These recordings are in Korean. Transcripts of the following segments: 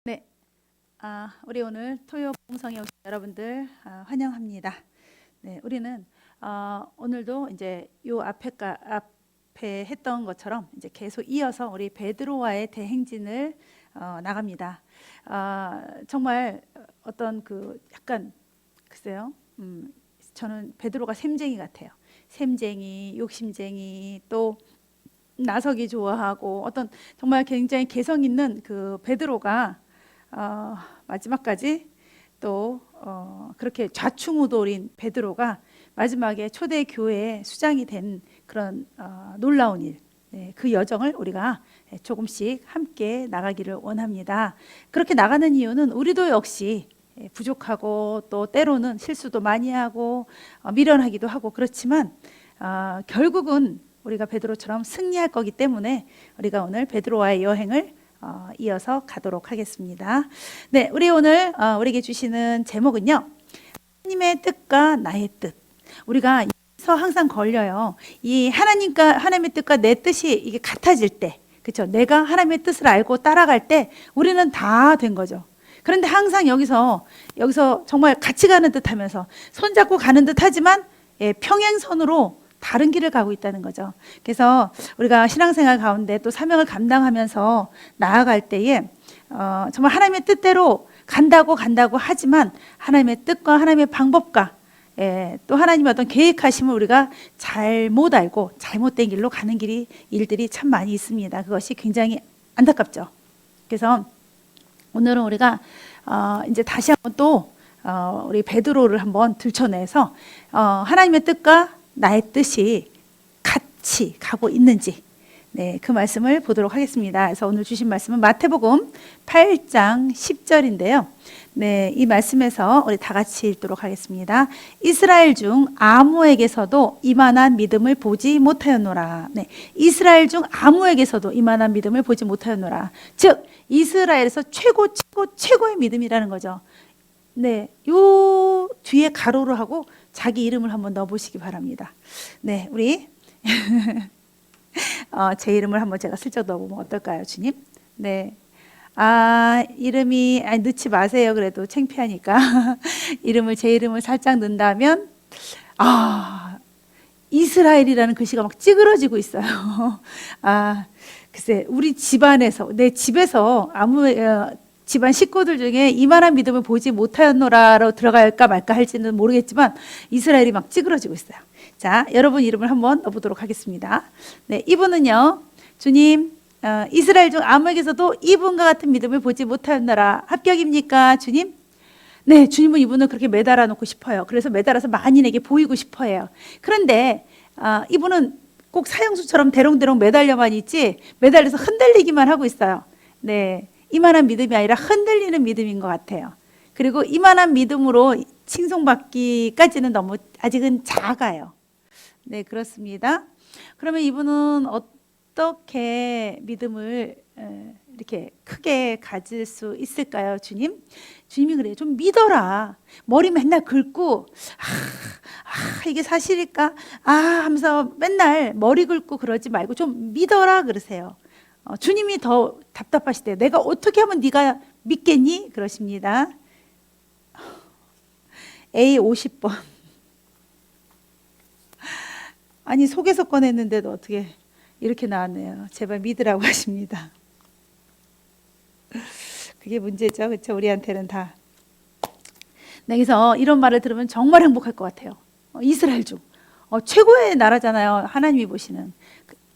네, 우리 오늘 토요 봉성에 오신 여러분들 환영합니다. 네, 우리는 오늘도 이제 요 앞에 했던 것처럼 이제 계속 이어서 우리 베드로와의 대행진을 나갑니다. 정말 어떤 그 약간 글쎄요, 저는 베드로가 샘쟁이 같아요. 샘쟁이, 욕심쟁이, 또 나서기 좋아하고 어떤 정말 굉장히 개성 있는 그 베드로가 마지막까지 또 그렇게 좌충우돌인 베드로가 마지막에 초대 교회의 수장이 된 그런 놀라운 일, 네, 그 여정을 우리가 조금씩 함께 나가기를 원합니다. 그렇게 나가는 이유는 우리도 역시 부족하고 또 때로는 실수도 많이 하고 미련하기도 하고 그렇지만 결국은 우리가 베드로처럼 승리할 거기 때문에 우리가 오늘 베드로와의 여행을 이어서 가도록 하겠습니다. 네, 우리 오늘 우리에게 주시는 제목은요, 하나님의 뜻과 나의 뜻. 우리가 여기서 항상 걸려요. 이 하나님의 뜻과 내 뜻이 이게 같아질 때, 그렇죠? 내가 하나님의 뜻을 알고 따라갈 때 우리는 다 된 거죠. 그런데 항상 여기서 정말 같이 가는 듯하면서 손잡고 가는 듯하지만 평행선으로 다른 길을 가고 있다는 거죠. 그래서 우리가 신앙생활 가운데 또 사명을 감당하면서 나아갈 때에 정말 하나님의 뜻대로 간다고 하지만 하나님의 뜻과 하나님의 방법과 또 하나님의 어떤 계획하심을 우리가 잘못 알고 잘못된 길로 가는 일들이 참 많이 있습니다. 그것이 굉장히 안타깝죠. 그래서 오늘은 우리가 이제 다시 한번 또 우리 베드로를 한번 들춰내서 하나님의 뜻과 나의 뜻이 같이 가고 있는지, 네, 그 말씀을 보도록 하겠습니다. 그래서 오늘 주신 말씀은 마태복음 8장 10절인데요. 네, 이 말씀에서 우리 다 같이 읽도록 하겠습니다. 이스라엘 중 아무에게서도 이만한 믿음을 보지 못하였노라. 네, 이스라엘 중 아무에게서도 이만한 믿음을 보지 못하였노라. 즉 이스라엘에서 최고의 믿음이라는 거죠. 네, 요 뒤에 가로로 하고 자기 이름을 한번 넣어보시기 바랍니다. 네, 우리 제 이름을 한번 제가 슬쩍 넣어보면 어떨까요, 주님? 네, 이름이 넣지 마세요. 그래도 창피하니까 제 이름을 살짝 넣는다면 이스라엘이라는 글씨가 막 찌그러지고 있어요. 글쎄, 우리 집안에서 내 집에서 집안 식구들 중에 이만한 믿음을 보지 못하였노라로 들어갈까 말까 할지는 모르겠지만 이스라엘이 막 찌그러지고 있어요. 자, 여러분 이름을 한번 넣어보도록 하겠습니다. 네, 이분은요, 주님, 이스라엘 중 아무에게서도 이분과 같은 믿음을 보지 못하였노라. 합격입니까, 주님? 네, 주님은 이분을 그렇게 매달아 놓고 싶어요. 그래서 매달아서 만인에게 보이고 싶어 해요. 그런데 이분은 꼭 사형수처럼 대롱대롱 매달려만 있지 매달려서 흔들리기만 하고 있어요. 네, 이만한 믿음이 아니라 흔들리는 믿음인 것 같아요. 그리고 이만한 믿음으로 칭송받기까지는 너무 아직은 작아요. 네, 그렇습니다. 그러면 이분은 어떻게 믿음을 이렇게 크게 가질 수 있을까요, 주님? 주님이 그래요. 좀 믿어라. 머리 맨날 긁고 이게 사실일까? 하면서 맨날 머리 긁고 그러지 말고 좀 믿어라 그러세요. 주님이 더 답답하시대요. 내가 어떻게 하면 네가 믿겠니? 그러십니다. A 50번. 아니, 속에서 꺼냈는데도 어떻게 이렇게 나왔네요. 제발 믿으라고 하십니다. 그게 문제죠. 그렇죠? 우리한테는 다. 네, 그래서 이런 말을 들으면 정말 행복할 것 같아요. 이스라엘 중 최고의 나라잖아요. 하나님이 보시는.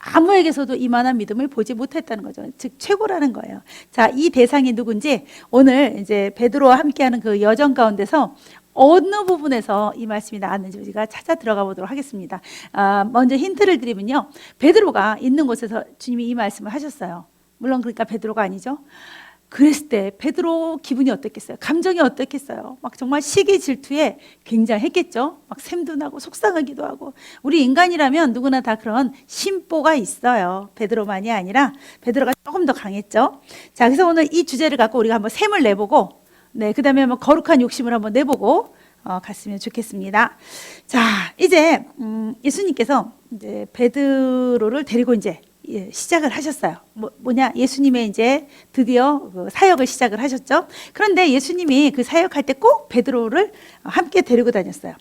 아무에게서도 이만한 믿음을 보지 못했다는 거죠. 즉 최고라는 거예요. 자, 이 대상이 누군지 오늘 이제 베드로와 함께하는 그 여정 가운데서 어느 부분에서 이 말씀이 나왔는지 우리가 찾아 들어가 보도록 하겠습니다. 먼저 힌트를 드리면요, 베드로가 있는 곳에서 주님이 이 말씀을 하셨어요. 물론 그러니까 베드로가 아니죠. 그랬을 때 베드로 기분이 어땠겠어요? 감정이 어땠겠어요? 막 정말 시기 질투에 굉장했겠죠. 막 샘도 나고 속상하기도 하고. 우리 인간이라면 누구나 다 그런 심보가 있어요. 베드로만이 아니라 베드로가 조금 더 강했죠. 자, 그래서 오늘 이 주제를 갖고 우리가 한번 셈을 내보고, 네, 그다음에 한번 거룩한 욕심을 한번 내보고 갔으면 좋겠습니다. 자, 이제 예수님께서 이제 베드로를 데리고 이제 시작을 하셨어요. 뭐냐? 예수님의 이제 드디어 그 사역을 시작을 하셨죠. 그런데 예수님이 그 사역할 때 꼭 베드로를 함께 데리고 다녔어요.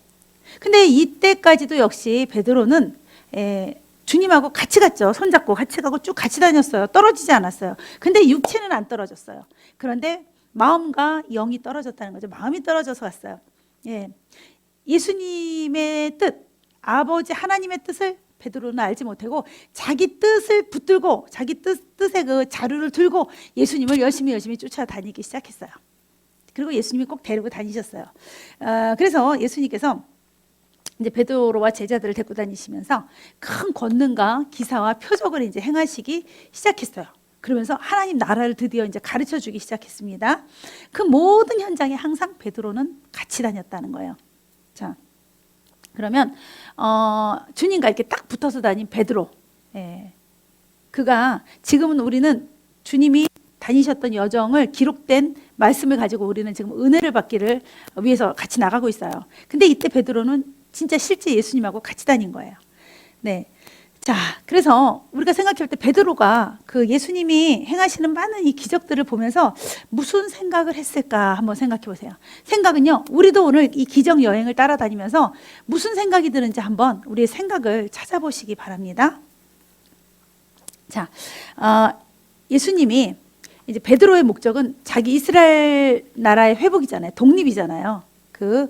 근데 이때까지도 역시 베드로는 주님하고 같이 갔죠. 손잡고 같이 가고 쭉 같이 다녔어요. 떨어지지 않았어요. 근데 육체는 안 떨어졌어요. 그런데 마음과 영이 떨어졌다는 거죠. 마음이 떨어져서 갔어요. 예수님의 뜻, 아버지 하나님의 뜻을 베드로는 알지 못하고 자기 뜻을 붙들고 자기 뜻의 그 자루를 들고 예수님을 열심히 쫓아다니기 시작했어요. 그리고 예수님이 꼭 데리고 다니셨어요. 그래서 예수님께서 이제 베드로와 제자들을 데리고 다니시면서 큰 권능과 기사와 표적을 이제 행하시기 시작했어요. 그러면서 하나님 나라를 드디어 이제 가르쳐 주기 시작했습니다. 그 모든 현장에 항상 베드로는 같이 다녔다는 거예요. 자, 그러면 주님과 이렇게 딱 붙어서 다닌 베드로, 그가 지금은 우리는 주님이 다니셨던 여정을 기록된 말씀을 가지고 우리는 지금 은혜를 받기를 위해서 같이 나가고 있어요. 근데 이때 베드로는 진짜 실제 예수님하고 같이 다닌 거예요. 네. 자, 그래서 우리가 생각할 때 베드로가 그 예수님이 행하시는 많은 이 기적들을 보면서 무슨 생각을 했을까 한번 생각해 보세요. 생각은요, 우리도 오늘 이 기적 여행을 따라다니면서 무슨 생각이 드는지 한번 우리의 생각을 찾아보시기 바랍니다. 자, 예수님이 이제 베드로의 목적은 자기 이스라엘 나라의 회복이잖아요. 독립이잖아요. 그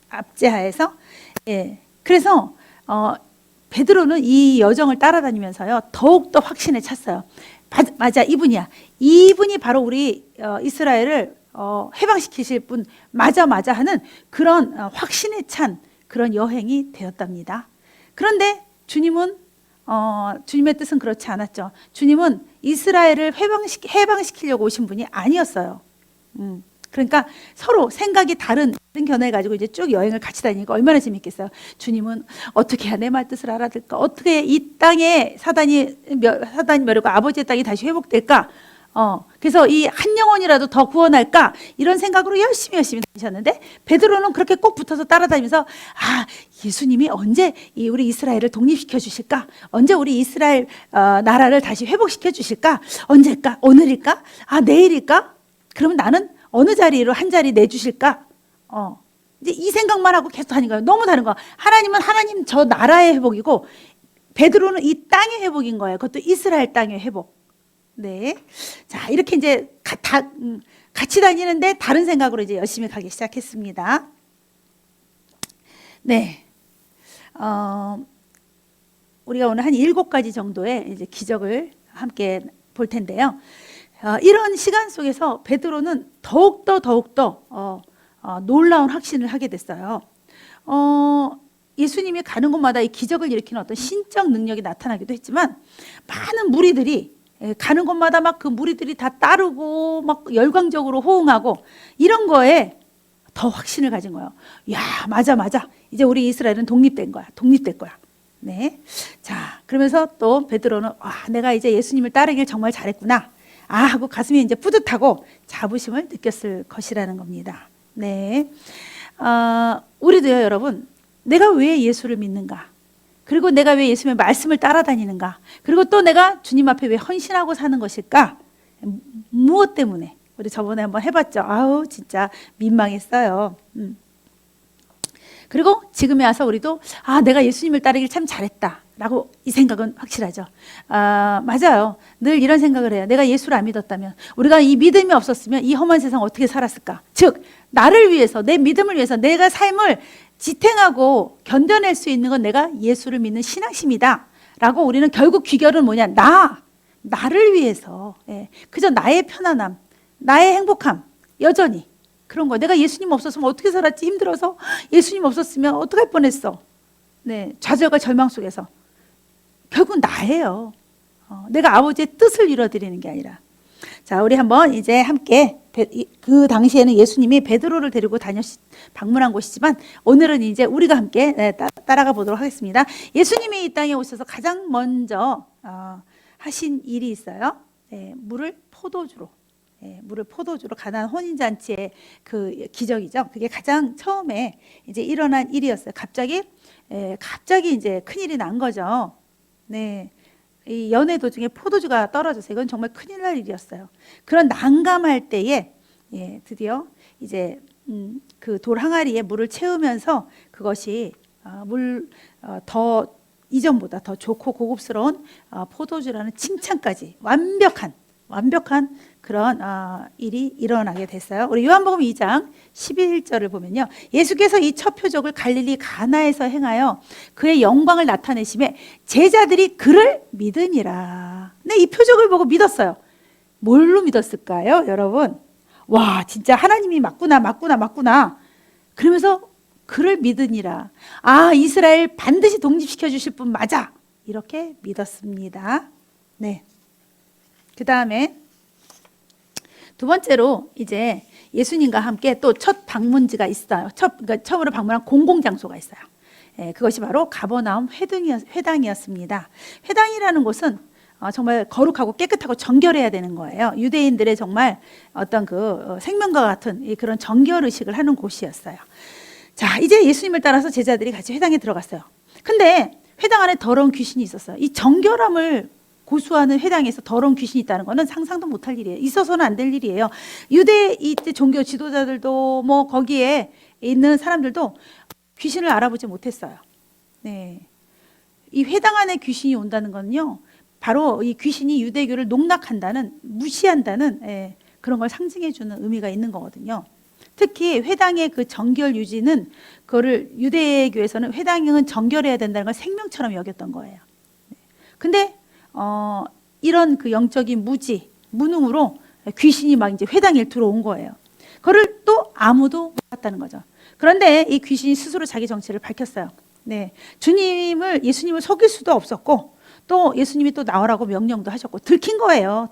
압제하에서. 그래서 베드로는 이 여정을 따라다니면서요 더욱더 확신에 찼어요. 맞아, 이분이야. 이분이 바로 우리 이스라엘을 해방시키실 분 맞아 하는 그런 확신에 찬 그런 여행이 되었답니다. 그런데 주님은 주님의 뜻은 그렇지 않았죠. 주님은 이스라엘을 해방시키려고 오신 분이 아니었어요. 그러니까 서로 생각이 다른 견해를 가지고 이제 쭉 여행을 같이 다니니까 얼마나 재밌겠어요. 주님은 어떻게 해야 내 말 뜻을 알아들까? 어떻게 이 땅에 사단이 멸하고 아버지의 땅이 다시 회복될까? 그래서 이 한 영혼이라도 더 구원할까? 이런 생각으로 열심히 다니셨는데 베드로는 그렇게 꼭 붙어서 따라다니면서 예수님이 언제 우리 이스라엘을 독립시켜 주실까? 언제 우리 이스라엘 나라를 다시 회복시켜 주실까? 언제일까? 오늘일까? 내일일까? 그러면 나는 어느 자리로 한 자리 내주실까? 이제 이 생각만 하고 계속 하는 거예요. 너무 다른 거야. 하나님은 하나님 저 나라의 회복이고 베드로는 이 땅의 회복인 거예요. 그것도 이스라엘 땅의 회복. 네. 자, 이렇게 이제 같이 다니는데 다른 생각으로 이제 열심히 가기 시작했습니다. 네. 우리가 오늘 한 7가지 정도의 이제 기적을 함께 볼 텐데요. 이런 시간 속에서 베드로는 더욱더 놀라운 확신을 하게 됐어요. 예수님이 가는 곳마다 이 기적을 일으키는 어떤 신적 능력이 나타나기도 했지만 많은 무리들이 가는 곳마다 막 그 무리들이 다 따르고 막 열광적으로 호응하고 이런 거에 더 확신을 가진 거예요. 야, 맞아. 이제 우리 이스라엘은 독립될 거야. 네. 자, 그러면서 또 베드로는 내가 이제 예수님을 따르길 정말 잘했구나. 하고 가슴이 이제 뿌듯하고 자부심을 느꼈을 것이라는 겁니다. 네. 우리도요, 여러분, 내가 왜 예수를 믿는가? 그리고 내가 왜 예수님의 말씀을 따라다니는가? 그리고 또 내가 주님 앞에 왜 헌신하고 사는 것일까? 무엇 때문에? 우리 저번에 한번 해봤죠. 진짜 민망했어요. 그리고 지금에 와서 우리도 내가 예수님을 따르길 참 잘했다 라고 이 생각은 확실하죠. 맞아요. 늘 이런 생각을 해요. 내가 예수를 안 믿었다면, 우리가 이 믿음이 없었으면 이 험한 세상 어떻게 살았을까? 즉 나를 위해서, 내 믿음을 위해서 내가 삶을 지탱하고 견뎌낼 수 있는 건 내가 예수를 믿는 신앙심이다 라고 우리는 결국 귀결은 뭐냐? 나를 위해서, 그저 나의 편안함, 나의 행복함, 여전히 그런 거야. 내가 예수님 없었으면 어떻게 살았지? 힘들어서. 예수님 없었으면 어떡할 뻔했어. 네, 좌절과 절망 속에서 결국 나예요. 내가 아버지의 뜻을 이뤄드리는 게 아니라. 자, 우리 한번 이제 함께 그 당시에는 예수님이 베드로를 데리고 방문한 곳이지만 오늘은 이제 우리가 함께 따라가 보도록 하겠습니다. 예수님이 이 땅에 오셔서 가장 먼저 하신 일이 있어요. 물을 포도주로 가나안 혼인잔치의 그 기적이죠. 그게 가장 처음에 이제 일어난 일이었어요. 갑자기 이제 큰일이 난 거죠. 네. 이 연애 도중에 포도주가 떨어져서 이건 정말 큰일 날 일이었어요. 그런 난감할 때에 드디어 이제 그 돌 항아리에 물을 채우면서 그것이 더 이전보다 더 좋고 고급스러운 포도주라는 칭찬까지 완벽한 그런 일이 일어나게 됐어요. 우리 요한복음 2장 11절을 보면요, 예수께서 이 첫 표적을 갈릴리 가나에서 행하여 그의 영광을 나타내심에 제자들이 그를 믿으니라. 네, 이 표적을 보고 믿었어요. 뭘로 믿었을까요, 여러분? 와, 진짜 하나님이 맞구나. 그러면서 그를 믿으니라. 이스라엘 반드시 독립시켜 주실 분 맞아. 이렇게 믿었습니다. 네. 그 다음에 두 번째로 이제 예수님과 함께 또 첫 방문지가 있어요. 그러니까 처음으로 방문한 공공장소가 있어요. 그것이 바로 가버나움 회당이었습니다. 회당이라는 곳은 정말 거룩하고 깨끗하고 정결해야 되는 거예요. 유대인들의 정말 어떤 그 생명과 같은 그런 정결 의식을 하는 곳이었어요. 자, 이제 예수님을 따라서 제자들이 같이 회당에 들어갔어요. 근데 회당 안에 더러운 귀신이 있었어요. 이 정결함을 고수하는 회당에서 더러운 귀신이 있다는 것은 상상도 못할 일이에요. 있어서는 안 될 일이에요. 유대 이때 종교 지도자들도 뭐 거기에 있는 사람들도 귀신을 알아보지 못했어요. 네. 이 회당 안에 귀신이 온다는 건요, 바로 이 귀신이 유대교를 농락한다는, 무시한다는 그런 걸 상징해 주는 의미가 있는 거거든요. 특히 회당의 그 정결 유지는 그거를 유대교에서는 회당은 정결해야 된다는 걸 생명처럼 여겼던 거예요. 근데 이런 그 영적인 무능으로 귀신이 막 이제 회당에 들어온 거예요. 그걸 또 아무도 못 봤다는 거죠. 그런데 이 귀신이 스스로 자기 정체를 밝혔어요. 네, 예수님을 속일 수도 없었고, 또 예수님이 또 나오라고 명령도 하셨고, 들킨 거예요.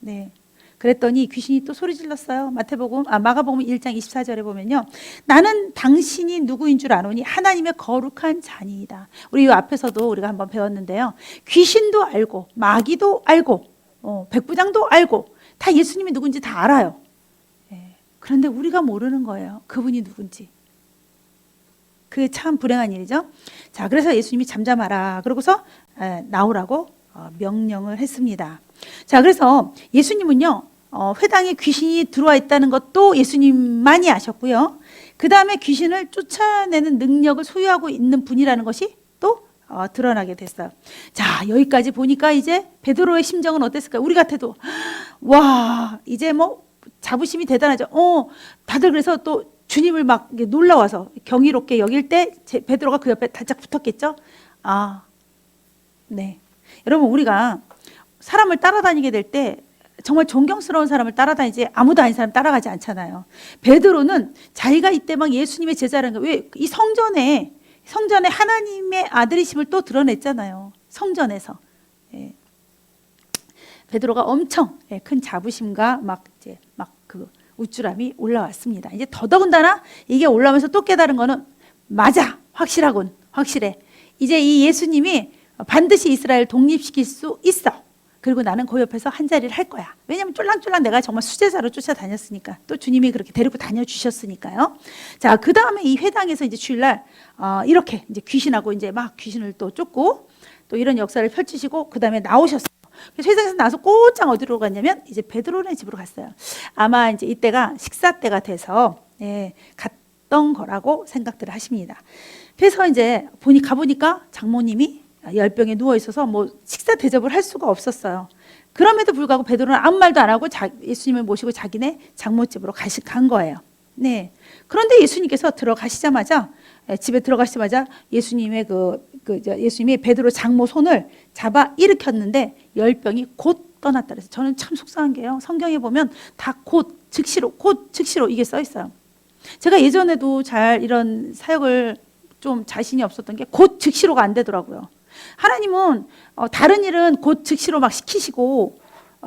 네. 그랬더니 귀신이 또 소리 질렀어요. 마가복음 1장 24절에 보면요, 나는 당신이 누구인 줄 아노니 하나님의 거룩한 자니이다. 우리 이 앞에서도 우리가 한번 배웠는데요, 귀신도 알고 마귀도 알고 백부장도 알고 다 예수님이 누군지 다 알아요. 그런데 우리가 모르는 거예요, 그분이 누군지. 그게 참 불행한 일이죠. 자, 그래서 예수님이 잠잠하라 그러고서 나오라고 명령을 했습니다. 자, 그래서 예수님은요, 회당에 귀신이 들어와 있다는 것도 예수님만이 아셨고요. 그 다음에 귀신을 쫓아내는 능력을 소유하고 있는 분이라는 것이 또 드러나게 됐어요. 자, 여기까지 보니까 이제 베드로의 심정은 어땠을까요? 우리 같아도 와, 이제 뭐 자부심이 대단하죠. 다들 그래서 또 주님을 막 놀라워서 경이롭게 여길 때 베드로가 그 옆에 달짝 붙었겠죠. 네, 여러분, 우리가 사람을 따라다니게 될 때 정말 존경스러운 사람을 따라다니지 아무도 아닌 사람 따라가지 않잖아요. 베드로는 자기가 이때 막 예수님의 제자라는 거, 왜 이 성전에 하나님의 아들이심을 또 드러냈잖아요. 성전에서. 베드로가 엄청 큰 자부심과 막 그 우쭐함이 올라왔습니다. 이제 더더군다나 이게 올라오면서 또 깨달은 거는, 맞아, 확실해. 이제 이 예수님이 반드시 이스라엘 독립시킬 수 있어. 그리고 나는 그 옆에서 한 자리를 할 거야. 왜냐하면 쫄랑쫄랑 내가 정말 수제자로 쫓아다녔으니까, 또 주님이 그렇게 데리고 다녀주셨으니까요. 자, 그 다음에 이 회당에서 이제 주일날 이렇게 이제 귀신하고 이제 막 귀신을 또 쫓고 또 이런 역사를 펼치시고, 그 다음에 나오셨어요. 그래서 회당에서 나와서 곧장 어디로 갔냐면 이제 베드로네 집으로 갔어요. 아마 이제 이때가 식사 때가 돼서 갔던 거라고 생각들을 하십니다. 그래서 이제 가보니까 장모님이 열병에 누워 있어서 뭐 식사 대접을 할 수가 없었어요. 그럼에도 불구하고 베드로는 아무 말도 안 하고 예수님을 모시고 자기네 장모집으로 간 거예요. 네. 그런데 예수님께서 집에 들어가시자마자 예수님이 베드로 장모 손을 잡아 일으켰는데 열병이 곧 떠났다 그래서, 저는 참 속상한 게요, 성경에 보면 다 곧 즉시로 이게 써 있어요. 제가 예전에도 잘 이런 사역을 좀 자신이 없었던 게 곧 즉시로가 안 되더라고요. 하나님은 다른 일은 곧 즉시로 막 시키시고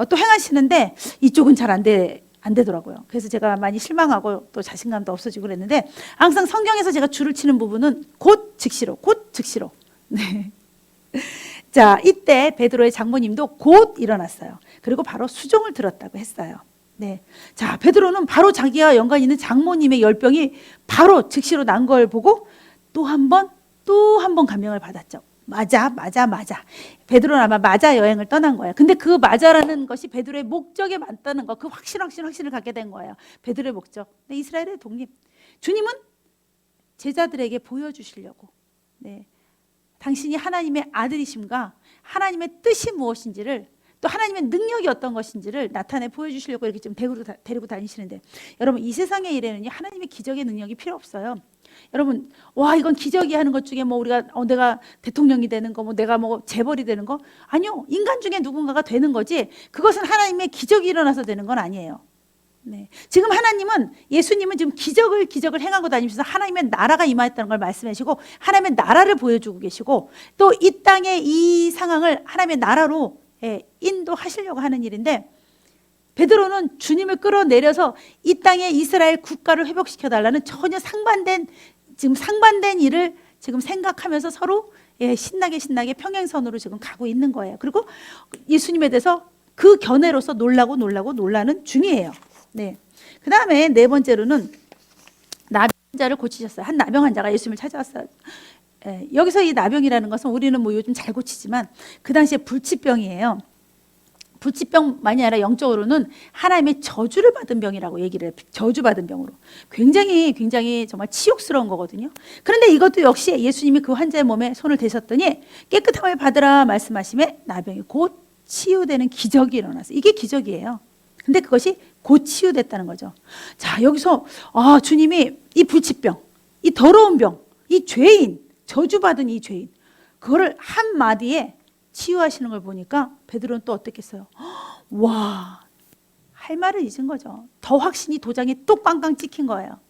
또 행하시는데 이쪽은 잘 안 되더라고요. 그래서 제가 많이 실망하고 또 자신감도 없어지고 그랬는데, 항상 성경에서 제가 줄을 치는 부분은 곧 즉시로, 곧 즉시로. 네. 자, 이때 베드로의 장모님도 곧 일어났어요. 그리고 바로 수종을 들었다고 했어요. 네. 자, 베드로는 바로 자기와 연관 있는 장모님의 열병이 바로 즉시로 난 걸 보고 또 한 번 감명을 받았죠. 맞아. 베드로는 아마 맞아 여행을 떠난 거예요. 근데 그 맞아라는 것이 베드로의 목적에 맞다는 거, 그 확신을 갖게 된 거예요. 베드로의 목적, 네, 이스라엘의 독립. 주님은 제자들에게 보여주시려고, 네, 당신이 하나님의 아들이심과 하나님의 뜻이 무엇인지를, 또 하나님의 능력이 어떤 것인지를 나타내 보여주시려고 이렇게 좀 데리고 다니시는데, 여러분, 이 세상의 일에는 하나님의 기적의 능력이 필요 없어요. 여러분, 와, 이건 기적이 하는 것 중에 뭐 우리가 내가 대통령이 되는 거, 뭐 내가 뭐 재벌이 되는 거, 아니요. 인간 중에 누군가가 되는 거지, 그것은 하나님의 기적이 일어나서 되는 건 아니에요. 네. 지금 하나님은, 예수님은 지금 기적을 행하고 다니면서 하나님의 나라가 임하였다는 걸 말씀하시고, 하나님의 나라를 보여주고 계시고, 또 이 땅의 이 상황을 하나님의 나라로 인도하시려고 하는 일인데, 베드로는 주님을 끌어내려서 이 땅에 이스라엘 국가를 회복시켜 달라는 전혀 상반된 일을 지금 생각하면서 서로 신나게 평행선으로 지금 가고 있는 거예요. 그리고 예수님에 대해서 그 견해로서 놀라는 중이에요. 네. 그 다음에 네 번째로는 나병 환자를 고치셨어요. 한 나병 환자가 예수님을 찾아왔어요. 여기서 이 나병이라는 것은 우리는 뭐 요즘 잘 고치지만 그 당시에 불치병이에요. 불치병만이 아니라 영적으로는 하나님의 저주를 받은 병이라고 얘기를 해요. 저주받은 병으로. 굉장히 정말 치욕스러운 거거든요. 그런데 이것도 역시 예수님이 그 환자의 몸에 손을 대셨더니 깨끗함을 받으라 말씀하심에 나병이 곧 치유되는 기적이 일어났어요. 이게 기적이에요. 근데 그것이 곧 치유됐다는 거죠. 자, 여기서 주님이 이 불치병, 이 더러운 병, 이 죄인, 저주받은 이 죄인, 그거를 한마디에 치유하시는 걸 보니까 베드로는 또 어떻겠어요? 와, 할 말을 잊은 거죠. 더 확신이 도장에 뚝 빵빵 찍힌 거예요.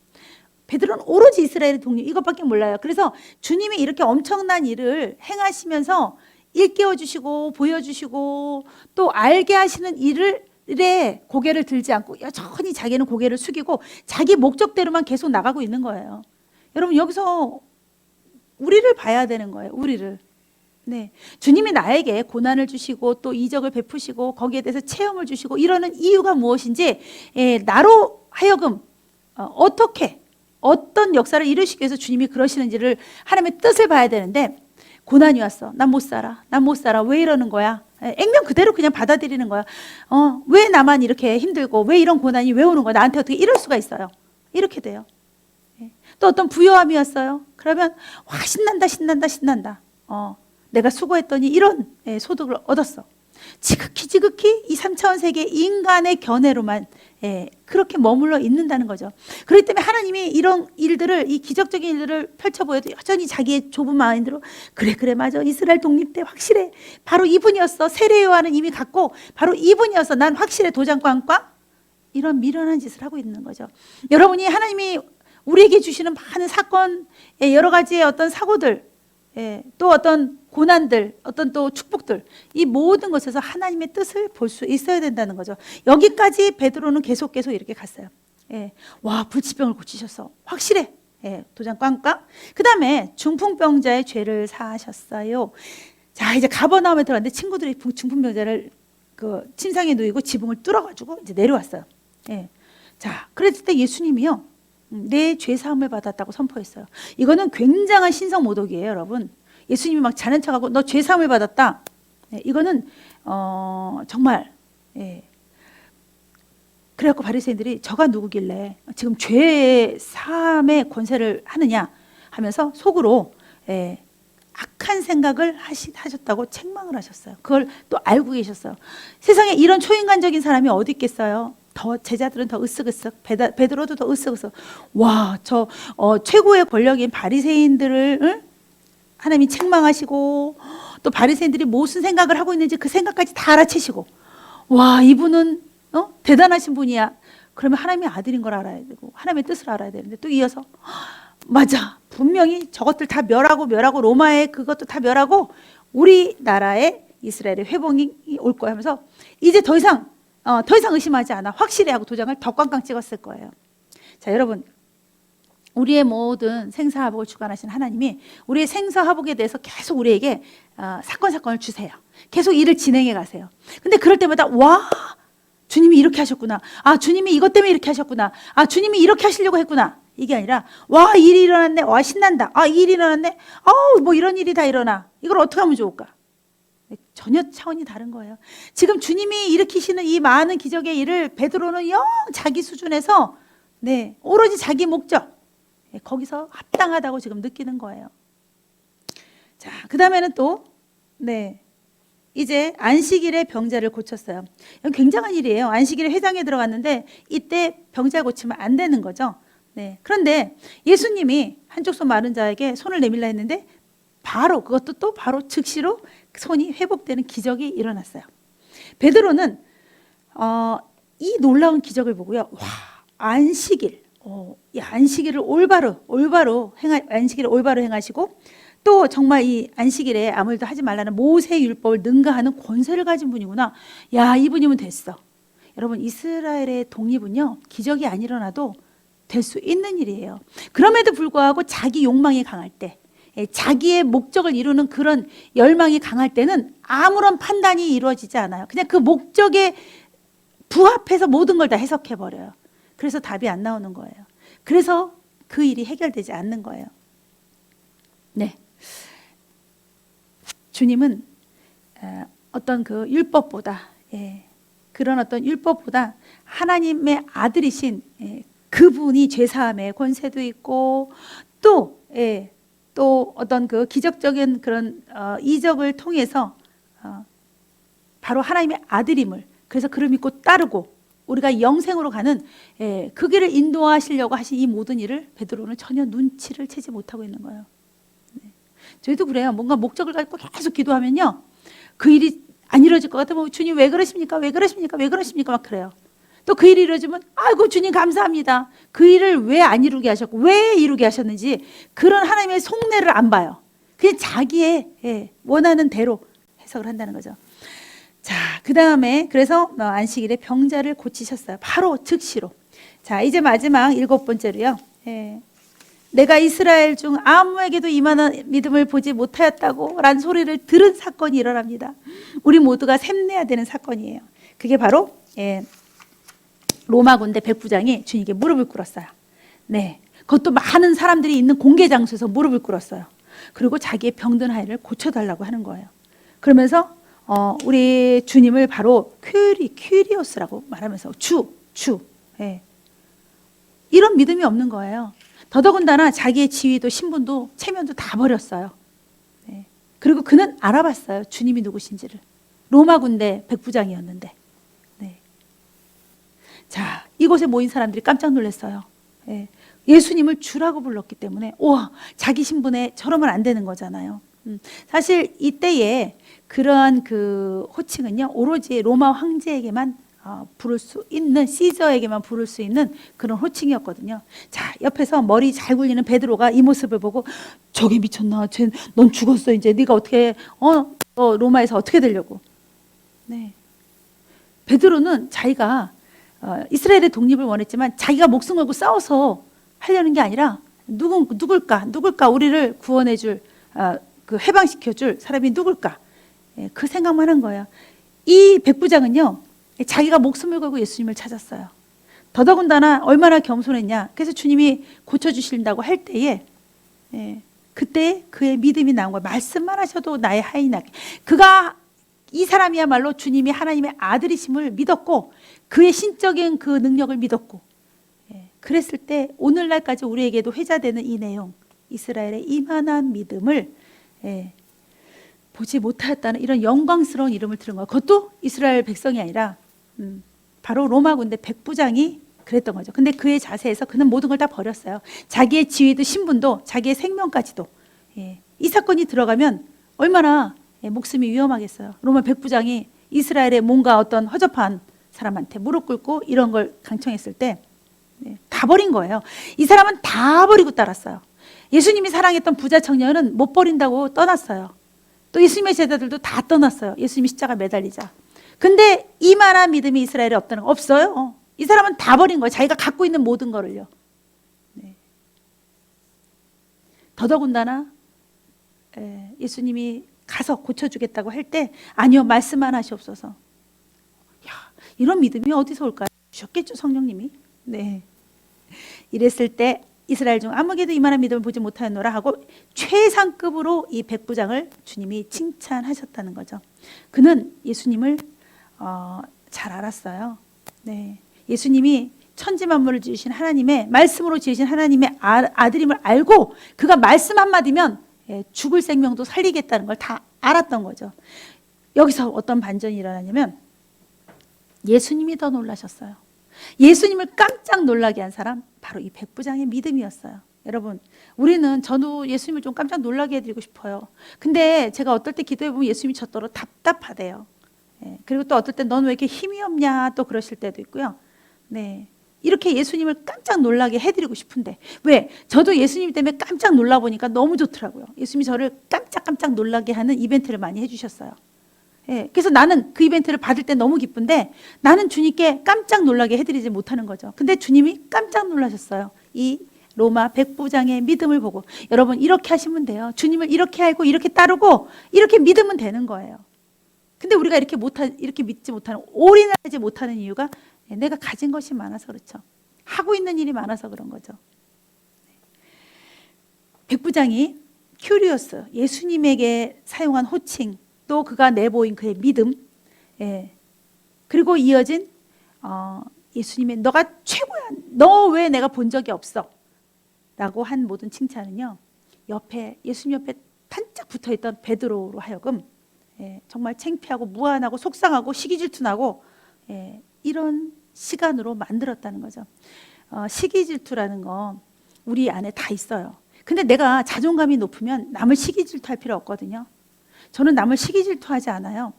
베드로는 오로지 이스라엘의 독립, 이것밖에 몰라요. 그래서 주님이 이렇게 엄청난 일을 행하시면서 일깨워 주시고 보여주시고 또 알게 하시는 일에 고개를 들지 않고 여전히 자기는 고개를 숙이고 자기 목적대로만 계속 나가고 있는 거예요. 여러분, 여기서 우리를 봐야 되는 거예요. 우리를. 네, 주님이 나에게 고난을 주시고 또 이적을 베푸시고 거기에 대해서 체험을 주시고 이러는 이유가 무엇인지, 나로 하여금 어떤 역사를 이루시기 위해서 주님이 그러시는지를, 하나님의 뜻을 봐야 되는데, 고난이 왔어. 난 못 살아. 왜 이러는 거야? 액면 그대로 그냥 받아들이는 거야. 왜 나만 이렇게 힘들고 왜 이런 고난이 왜 오는 거야? 나한테 어떻게 이럴 수가 있어요? 이렇게 돼요. 또 어떤 부요함이 왔어요. 그러면 와, 신난다. 내가 수고했더니 이런 소득을 얻었어. 지극히 이 3차원 세계 인간의 견해로만 그렇게 머물러 있는다는 거죠. 그렇기 때문에 하나님이 이런 일들을, 이 기적적인 일들을 펼쳐 보여도 여전히 자기의 좁은 마음대로 그래 맞아, 이스라엘 독립 때 확실해, 바로 이분이었어. 세례 요한은 이미 갔고 바로 이분이었어. 난 확실해. 도장 꽝꽝. 이런 미련한 짓을 하고 있는 거죠. 여러분이 하나님이 우리에게 주시는 많은 사건, 여러 가지의 어떤 사고들, 또 어떤 고난들, 어떤 또 축복들, 이 모든 것에서 하나님의 뜻을 볼 수 있어야 된다는 거죠. 여기까지 베드로는 계속 이렇게 갔어요. 와, 불치병을 고치셨어. 확실해. 도장 꽝꽝. 그 다음에 중풍병자의 죄를 사하셨어요. 자, 이제 가버나움에 들어갔는데 친구들이 중풍병자를 그 침상에 누이고 지붕을 뚫어가지고 이제 내려왔어요. 자, 그랬을 때 예수님이요, 내 죄 사함을 받았다고 선포했어요. 이거는 굉장한 신성 모독이에요, 여러분. 예수님이 막 자는 척하고 너 죄 사함을 받았다. 이거는 정말. 그래갖고 바리새인들이 저가 누구길래 지금 죄 사함의 권세를 하느냐 하면서 속으로 악한 생각을 하셨다고 책망을 하셨어요. 그걸 또 알고 계셨어요. 세상에 이런 초인간적인 사람이 어디 있겠어요? 더 제자들은 더 으쓱으쓱, 베드로도 더 으쓱으쓱. 와, 저 최고의 권력인 바리새인들을 하나님이 책망하시고 또 바리새인들이 무슨 생각을 하고 있는지 그 생각까지 다 알아채시고, 와, 이분은 대단하신 분이야. 그러면 하나님의 아들인 걸 알아야 되고 하나님의 뜻을 알아야 되는데, 또 이어서 맞아, 분명히 저것들 다 멸하고 로마의 그것도 다 멸하고 우리나라의 이스라엘의 회복이 올 거야 하면서 이제 더 이상 의심하지 않아. 확실히 하고 도장을 더 꽝꽝 찍었을 거예요. 자, 여러분, 우리의 모든 생사화복을 주관하신 하나님이 우리의 생사화복에 대해서 계속 우리에게 사건을 주세요. 계속 일을 진행해 가세요. 근데 그럴 때마다 와, 주님이 이렇게 하셨구나. 아, 주님이 이것 때문에 이렇게 하셨구나. 아, 주님이 이렇게 하시려고 했구나. 이게 아니라 와, 일이 일어났네. 와, 신난다. 아, 일이 일어났네. 뭐 이런 일이 다 일어나. 이걸 어떻게 하면 좋을까? 전혀 차원이 다른 거예요. 지금 주님이 일으키시는 이 많은 기적의 일을 베드로는 영 자기 수준에서 오로지 자기 목적, 거기서 합당하다고 지금 느끼는 거예요. 자, 그 다음에는 또 이제 안식일에 병자를 고쳤어요. 이건 굉장한 일이에요. 안식일에 회당에 들어갔는데 이때 병자 고치면 안 되는 거죠. 그런데 예수님이 한쪽 손 마른 자에게 손을 내밀라 했는데 그것도 또 바로 즉시로 손이 회복되는 기적이 일어났어요. 베드로는 이 놀라운 기적을 보고요. 와, 안식일을 올바로 행하시고 또 정말 이 안식일에 아무 일도 하지 말라는 모세 율법을 능가하는 권세를 가진 분이구나. 야, 이분이면 됐어. 여러분, 이스라엘의 독립은요, 기적이 안 일어나도 될 수 있는 일이에요. 그럼에도 불구하고 자기 욕망이 강할 때, 자기의 목적을 이루는 그런 열망이 강할 때는 아무런 판단이 이루어지지 않아요. 그냥 그 목적에 부합해서 모든 걸 다 해석해 버려요. 그래서 답이 안 나오는 거예요. 그래서 그 일이 해결되지 않는 거예요. 주님은 어떤 그 율법보다, 그런 어떤 율법보다 하나님의 아들이신 그분이 죄사함의 권세도 있고 또 어떤 그 기적적인 그런 이적을 통해서 바로 하나님의 아들임을, 그래서 그를 믿고 따르고 우리가 영생으로 가는 그 길을 인도하시려고 하신 이 모든 일을 베드로는 전혀 눈치를 채지 못하고 있는 거예요. 저희도 그래요. 뭔가 목적을 가지고 계속 기도하면요, 그 일이 안 이루어질 것 같으면 주님 왜 그러십니까? 왜 그러십니까? 왜 그러십니까? 막 그래요. 또 그 일이 이루어지면 아이고 주님 감사합니다. 그 일을 왜 안 이루게 하셨고 왜 이루게 하셨는지 그런 하나님의 속내를 안 봐요. 그냥 자기의 원하는 대로 해석을 한다는 거죠. 자, 그 다음에 그래서 안식일에 병자를 고치셨어요. 바로 즉시로. 자, 이제 마지막 7번째로요. 내가 이스라엘 중 아무에게도 이만한 믿음을 보지 못하였다고 라는 소리를 들은 사건이 일어납니다. 우리 모두가 샘내야 되는 사건이에요. 그게 바로 로마 군대 백부장이 주님께 무릎을 꿇었어요. 그것도 많은 사람들이 있는 공개 장소에서 무릎을 꿇었어요. 그리고 자기의 병든 아이를 고쳐달라고 하는 거예요. 그러면서 우리 주님을 바로 퀴리오스라고 말하면서 주 이런 믿음이 없는 거예요. 더더군다나 자기의 지위도 신분도 체면도 다 버렸어요. 그리고 그는 알아봤어요. 주님이 누구신지를. 로마 군대 백부장이었는데. 자, 이곳에 모인 사람들이 깜짝 놀랐어요. 예수님을 주라고 불렀기 때문에 우와, 자기 신분에 저러면 안 되는 거잖아요. 사실 이때에 그러한 그 호칭은요, 오로지 로마 황제에게만 부를 수 있는, 시저에게만 부를 수 있는 그런 호칭이었거든요. 자, 옆에서 머리 잘 굴리는 베드로가 이 모습을 보고 저게 미쳤나? 넌 죽었어. 이제 네가 어떻게 너 로마에서 어떻게 되려고? 베드로는 자기가 이스라엘의 독립을 원했지만 자기가 목숨 걸고 싸워서 하려는 게 아니라 누굴까 우리를 구원해줄 그 해방시켜줄 사람이 누굴까, 그 생각만 한 거예요. 이 백부장은요, 자기가 목숨을 걸고 예수님을 찾았어요. 더더군다나 얼마나 겸손했냐. 그래서 주님이 고쳐주신다고 할 때에 그때 그의 믿음이 나온 거예요. 말씀만 하셔도 나의 하인이 낫게. 이 사람이야말로 주님이 하나님의 아들이심을 믿었고 그의 신적인 그 능력을 믿었고, 그랬을 때 오늘날까지 우리에게도 회자되는 이 내용, 이스라엘의 이만한 믿음을 보지 못하였다는 이런 영광스러운 이름을 들은 거예요. 그것도 이스라엘 백성이 아니라 바로 로마 군대 백부장이 그랬던 거죠. 근데 그의 자세에서 그는 모든 걸 다 버렸어요. 자기의 지위도 신분도 자기의 생명까지도. 이 사건이 들어가면 얼마나 목숨이 위험하겠어요. 로마 백부장이 이스라엘의 뭔가 어떤 허접한 사람한테 무릎 꿇고 이런 걸 강청했을 때 다 버린 거예요. 이 사람은 다 버리고 따랐어요. 예수님이 사랑했던 부자 청년은 못 버린다고 떠났어요. 또 예수님의 제자들도 다 떠났어요. 예수님이 십자가 매달리자. 근데 이만한 믿음이 이스라엘에 없다는 거 없어요. 이 사람은 다 버린 거예요. 자기가 갖고 있는 모든 거를요. 네. 더더군다나 예수님이 가서 고쳐주겠다고 할 때 아니요, 말씀만 하시옵소서. 야, 이런 믿음이 어디서 올까요? 주셨겠죠, 성령님이. 네. 이랬을 때 이스라엘 중 아무에게도 이만한 믿음을 보지 못하였노라 하고 최상급으로 이 백부장을 주님이 칭찬하셨다는 거죠. 그는 예수님을 잘 알았어요. 네. 예수님이 천지 만물을 지으신 하나님의 말씀으로 지으신 하나님의 아들임을 알고 그가 말씀 한마디면 죽을 생명도 살리겠다는 걸 다 알았던 거죠. 여기서 어떤 반전이 일어나냐면 예수님이 더 놀라셨어요. 예수님을 깜짝 놀라게 한 사람 바로 이 백부장의 믿음이었어요. 여러분, 저도 예수님을 좀 깜짝 놀라게 해드리고 싶어요. 근데 제가 어떨 때 기도해보면 예수님이 저더러 답답하대요. 그리고 또 어떨 때 넌 왜 이렇게 힘이 없냐 또 그러실 때도 있고요. 네, 이렇게 예수님을 깜짝 놀라게 해드리고 싶은데 왜? 저도 예수님 때문에 깜짝 놀라보니까 너무 좋더라고요. 예수님이 저를 깜짝 놀라게 하는 이벤트를 많이 해주셨어요. 그래서 나는 그 이벤트를 받을 때 너무 기쁜데 나는 주님께 깜짝 놀라게 해드리지 못하는 거죠. 근데 주님이 깜짝 놀라셨어요. 이 로마 백부장의 믿음을 보고. 여러분, 이렇게 하시면 돼요. 주님을 이렇게 알고 이렇게 따르고 이렇게 믿으면 되는 거예요. 근데 우리가 이렇게 믿지 못하는, 올인하지 못하는 이유가 내가 가진 것이 많아서 그렇죠. 하고 있는 일이 많아서 그런 거죠. 백부장이 큐리오스, 예수님에게 사용한 호칭, 또 그가 내보인 그의 믿음, 그리고 이어진 예수님의 너가 최고야, 너 왜 내가 본 적이 없어 라고 한 모든 칭찬은요, 예수님 옆에 반짝 붙어있던 베드로로 하여금 정말 창피하고 무안하고 속상하고 시기질투나고 이런 시간으로 만들었다는 거죠. 시기질투라는 거 우리 안에 다 있어요. 근데 내가 자존감이 높으면 남을 시기질투할 필요 없거든요. 저는 남을 시기질투하지 않아요.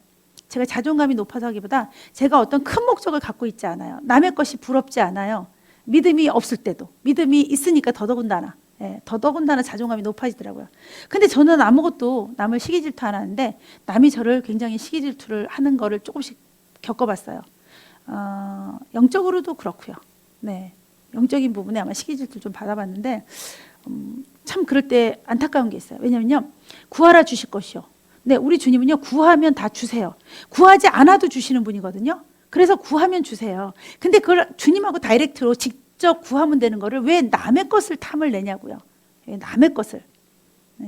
제가 자존감이 높아서 하기보다 제가 어떤 큰 목적을 갖고 있지 않아요. 남의 것이 부럽지 않아요. 믿음이 없을 때도. 믿음이 있으니까 더더군다나 자존감이 높아지더라고요. 근데 저는 아무것도 남을 시기질투 안 하는데 남이 저를 굉장히 시기질투를 하는 거를 조금씩 겪어봤어요. 영적으로도 그렇고요. 네, 영적인 부분에 아마 시기질투 좀 받아봤는데 참 그럴 때 안타까운 게 있어요. 왜냐면요, 구하라 주실 것이요. 네, 우리 주님은요, 구하면 다 주세요. 구하지 않아도 주시는 분이거든요. 그래서 구하면 주세요. 근데 그걸 주님하고 다이렉트로 직접 구하면 되는 거를 왜 남의 것을 탐을 내냐고요. 왜 남의 것을.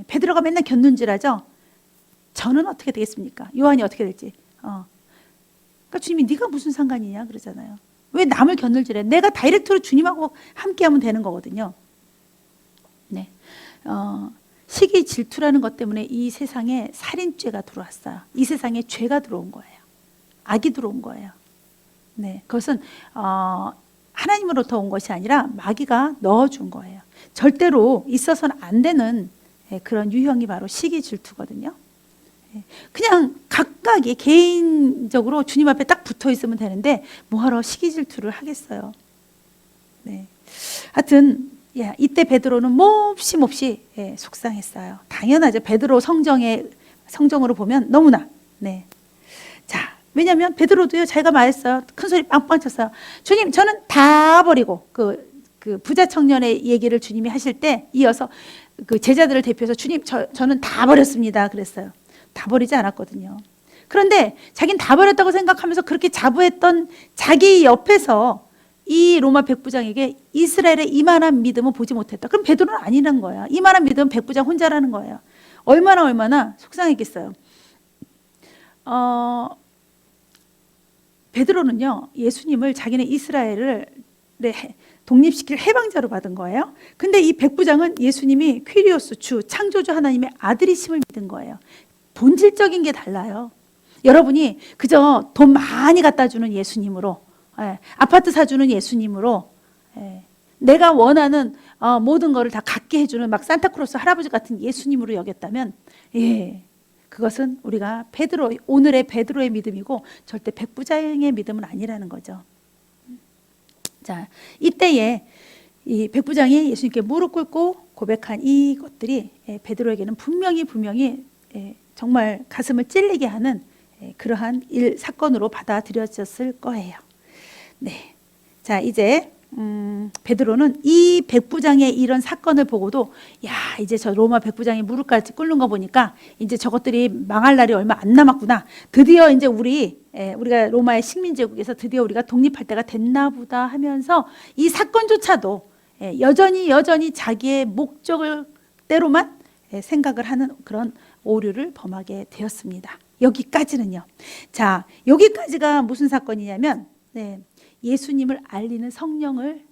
베드로가 맨날 곁눈질하죠. 저는 어떻게 되겠습니까? 요한이 어떻게 될지. 그러니까 주님이 네가 무슨 상관이냐 그러잖아요. 왜 남을 곁눈질해? 내가 다이렉트로 주님하고 함께하면 되는 거거든요. 네, 시기 질투라는 것 때문에 이 세상에 살인죄가 들어왔어요. 이 세상에 죄가 들어온 거예요. 악이 들어온 거예요. 네, 그것은 하나님으로부터 온 것이 아니라 마귀가 넣어준 거예요. 절대로 있어서는 안 되는 그런 유형이 바로 시기 질투거든요. 그냥 각각이 개인적으로 주님 앞에 딱 붙어 있으면 되는데 뭐하러 시기 질투를 하겠어요. 네, 하여튼 이때 베드로는 몹시 속상했어요. 당연하죠. 베드로 성정으로 보면 너무나. 네. 자, 왜냐하면 베드로도요, 자기가 말했어요. 큰 소리 빵빵 쳤어요. 주님, 저는 다 버리고 그 부자 청년의 얘기를 주님이 하실 때 이어서 그 제자들을 대표해서 주님, 저는 다 버렸습니다. 그랬어요. 다 버리지 않았거든요. 그런데 자기는 다 버렸다고 생각하면서 그렇게 자부했던 자기 옆에서 이 로마 백부장에게 이스라엘의 이만한 믿음은 보지 못했다. 그럼 베드로는 아니라는 거야. 이만한 믿음은 백부장 혼자라는 거예요. 얼마나 속상했겠어요. 베드로는요, 예수님을 자기는 이스라엘을 독립시킬 해방자로 받은 거예요. 근데 이 백부장은 예수님이 퀴리오스 주, 창조주 하나님의 아들이심을 믿은 거예요. 본질적인 게 달라요. 여러분이 그저 돈 많이 갖다 주는 예수님으로, 아파트 사주는 예수님으로, 내가 원하는 모든 거를 다 갖게 해주는 막 산타클로스 할아버지 같은 예수님으로 여겼다면, 그것은 우리가 오늘의 베드로의 믿음이고 절대 백부장의 믿음은 아니라는 거죠. 자, 이때에 이 백부장이 예수님께 무릎 꿇고 고백한 이것들이 베드로에게는 분명히 정말 가슴을 찔리게 하는 그러한 사건으로 받아들여졌을 거예요. 네. 자, 이제 베드로는 이 백부장의 이런 사건을 보고도 야, 이제 저 로마 백부장이 무릎까지 꿇는 거 보니까 이제 저것들이 망할 날이 얼마 안 남았구나. 드디어 이제 우리가 로마의 식민제국에서 드디어 우리가 독립할 때가 됐나 보다 하면서 이 사건조차도 여전히 자기의 목적을 대로만 생각을 하는 그런 오류를 범하게 되었습니다. 여기까지는요. 자, 여기까지가 무슨 사건이냐면 예수님을 알리는 성령을,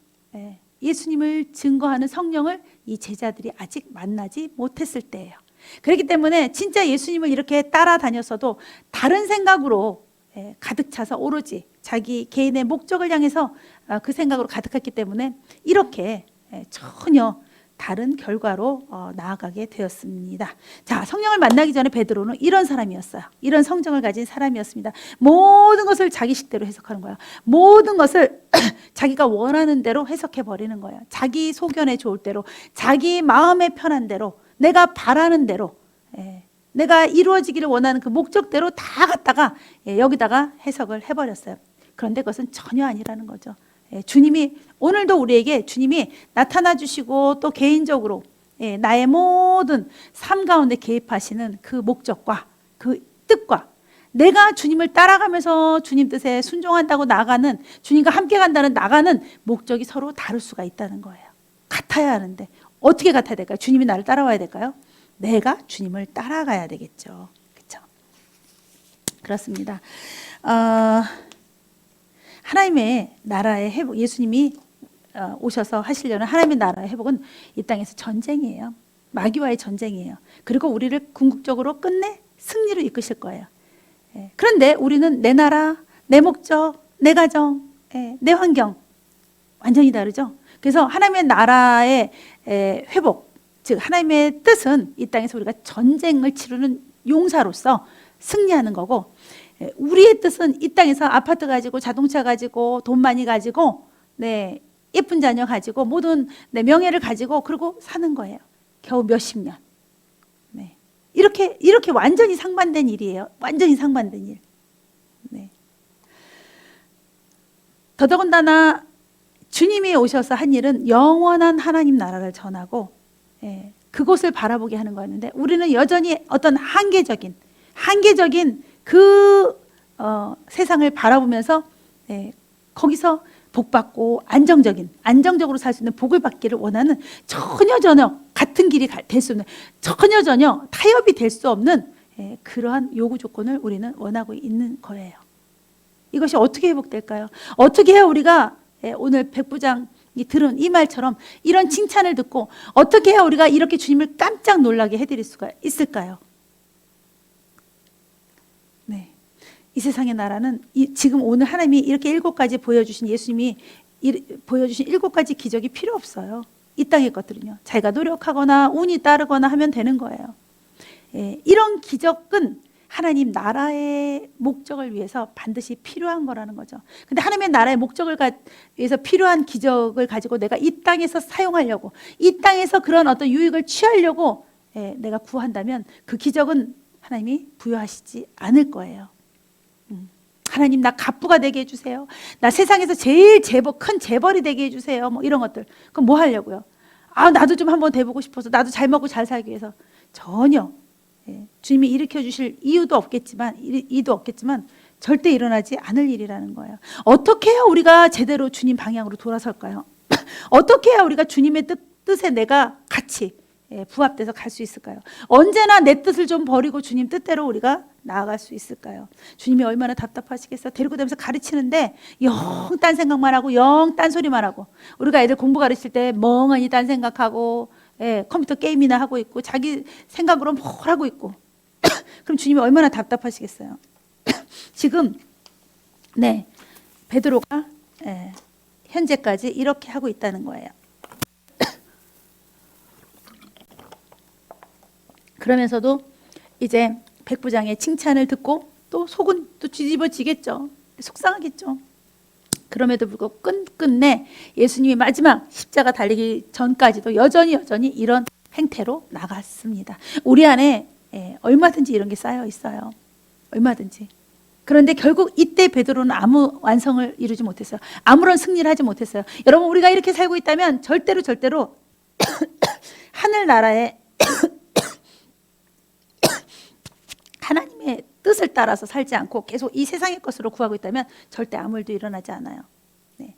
예수님을 증거하는 성령을 이 제자들이 아직 만나지 못했을 때예요. 그렇기 때문에 진짜 예수님을 이렇게 따라다녔어도 다른 생각으로 가득 차서 오로지 자기 개인의 목적을 향해서 그 생각으로 가득했기 때문에 이렇게 전혀 다른 결과로 나아가게 되었습니다. 자, 성령을 만나기 전에 베드로는 이런 사람이었어요. 이런 성정을 가진 사람이었습니다. 모든 것을 자기 식대로 해석하는 거예요. 모든 것을 자기가 원하는 대로 해석해 버리는 거예요. 자기 소견에 좋을 대로, 자기 마음에 편한 대로, 내가 바라는 대로, 내가 이루어지기를 원하는 그 목적대로 다 갖다가 여기다가 해석을 해버렸어요. 그런데 그것은 전혀 아니라는 거죠. 주님이 오늘도 우리에게 주님이 나타나 주시고 또 개인적으로 나의 모든 삶 가운데 개입하시는 그 목적과 그 뜻과 내가 주님을 따라가면서 주님 뜻에 순종한다고 나가는, 주님과 함께 간다는 나가는 목적이 서로 다를 수가 있다는 거예요. 같아야 하는데 어떻게 같아야 될까요? 주님이 나를 따라와야 될까요? 내가 주님을 따라가야 되겠죠. 그렇죠? 그렇습니다. 하나님의 나라의 회복, 예수님이 오셔서 하시려는 하나님의 나라의 회복은 이 땅에서 전쟁이에요. 마귀와의 전쟁이에요. 그리고 우리를 궁극적으로 끝내 승리로 이끄실 거예요. 그런데 우리는 내 나라, 내 목적, 내 가정, 내 환경 완전히 다르죠. 그래서 하나님의 나라의 회복, 즉 하나님의 뜻은 이 땅에서 우리가 전쟁을 치르는 용사로서 승리하는 거고, 우리의 뜻은 이 땅에서 아파트 가지고 자동차 가지고 돈 많이 가지고 예쁜 자녀 가지고 모든 명예를 가지고 그러고 사는 거예요. 겨우 몇십 년. 이렇게 완전히 상반된 일이에요. 완전히 상반된 일. 더더군다나 주님이 오셔서 한 일은 영원한 하나님 나라를 전하고 그곳을 바라보게 하는 거였는데, 우리는 여전히 어떤 한계적인 그 세상을 바라보면서 거기서 복받고 안정적으로 살 수 있는 복을 받기를 원하는 전혀 같은 길이 될 수 없는, 전혀 타협이 될 수 없는 그러한 요구 조건을 우리는 원하고 있는 거예요. 이것이 어떻게 회복될까요? 어떻게 해야 우리가 오늘 백부장이 들은 이 말처럼 이런 칭찬을 듣고 어떻게 해야 우리가 이렇게 주님을 깜짝 놀라게 해드릴 수가 있을까요? 이 세상의 나라는 지금 오늘 하나님이 이렇게 7가지 보여주신, 예수님이 보여주신 7가지 기적이 필요 없어요. 이 땅의 것들은요. 자기가 노력하거나 운이 따르거나 하면 되는 거예요. 이런 기적은 하나님 나라의 목적을 위해서 반드시 필요한 거라는 거죠. 근데 하나님의 나라의 목적을 위해서 필요한 기적을 가지고 내가 이 땅에서 사용하려고, 이 땅에서 그런 어떤 유익을 취하려고 내가 구한다면 그 기적은 하나님이 부여하시지 않을 거예요. 하나님, 나 갑부가 되게 해주세요. 나 세상에서 제일 큰 재벌이 되게 해주세요. 뭐 이런 것들. 그럼 뭐 하려고요? 나도 좀 한번 돼보고 싶어서, 나도 잘 먹고 잘 살기 위해서. 전혀 주님이 일으켜 주실 이도 없겠지만 절대 일어나지 않을 일이라는 거예요. 어떻게 해야 우리가 제대로 주님 방향으로 돌아설까요? 어떻게 해야 우리가 주님의 뜻에 내가 같이 부합돼서 갈 수 있을까요? 언제나 내 뜻을 좀 버리고 주님 뜻대로 우리가 나아갈 수 있을까요? 주님이 얼마나 답답하시겠어요? 데리고 다니면서 가르치는데 영 딴 생각만 하고 영 딴소리만 하고, 우리가 애들 공부 가르칠 때 멍하니 딴 생각하고 컴퓨터 게임이나 하고 있고 자기 생각으로 뭘 하고 있고 그럼 주님이 얼마나 답답하시겠어요? 지금 베드로가 현재까지 이렇게 하고 있다는 거예요. 그러면서도 이제 백부장의 칭찬을 듣고 또 속은 또 뒤집어지겠죠. 속상하겠죠. 그럼에도 불구하고 끝끝내 예수님이 마지막 십자가 달리기 전까지도 여전히 이런 행태로 나갔습니다. 우리 안에 얼마든지 이런 게 쌓여 있어요. 얼마든지. 그런데 결국 이때 베드로는 아무 완성을 이루지 못했어요. 아무런 승리를 하지 못했어요. 여러분, 우리가 이렇게 살고 있다면 절대로 하늘나라에 하나님의 뜻을 따라서 살지 않고 계속 이 세상의 것으로 구하고 있다면 절대 아무 일도 일어나지 않아요. 네.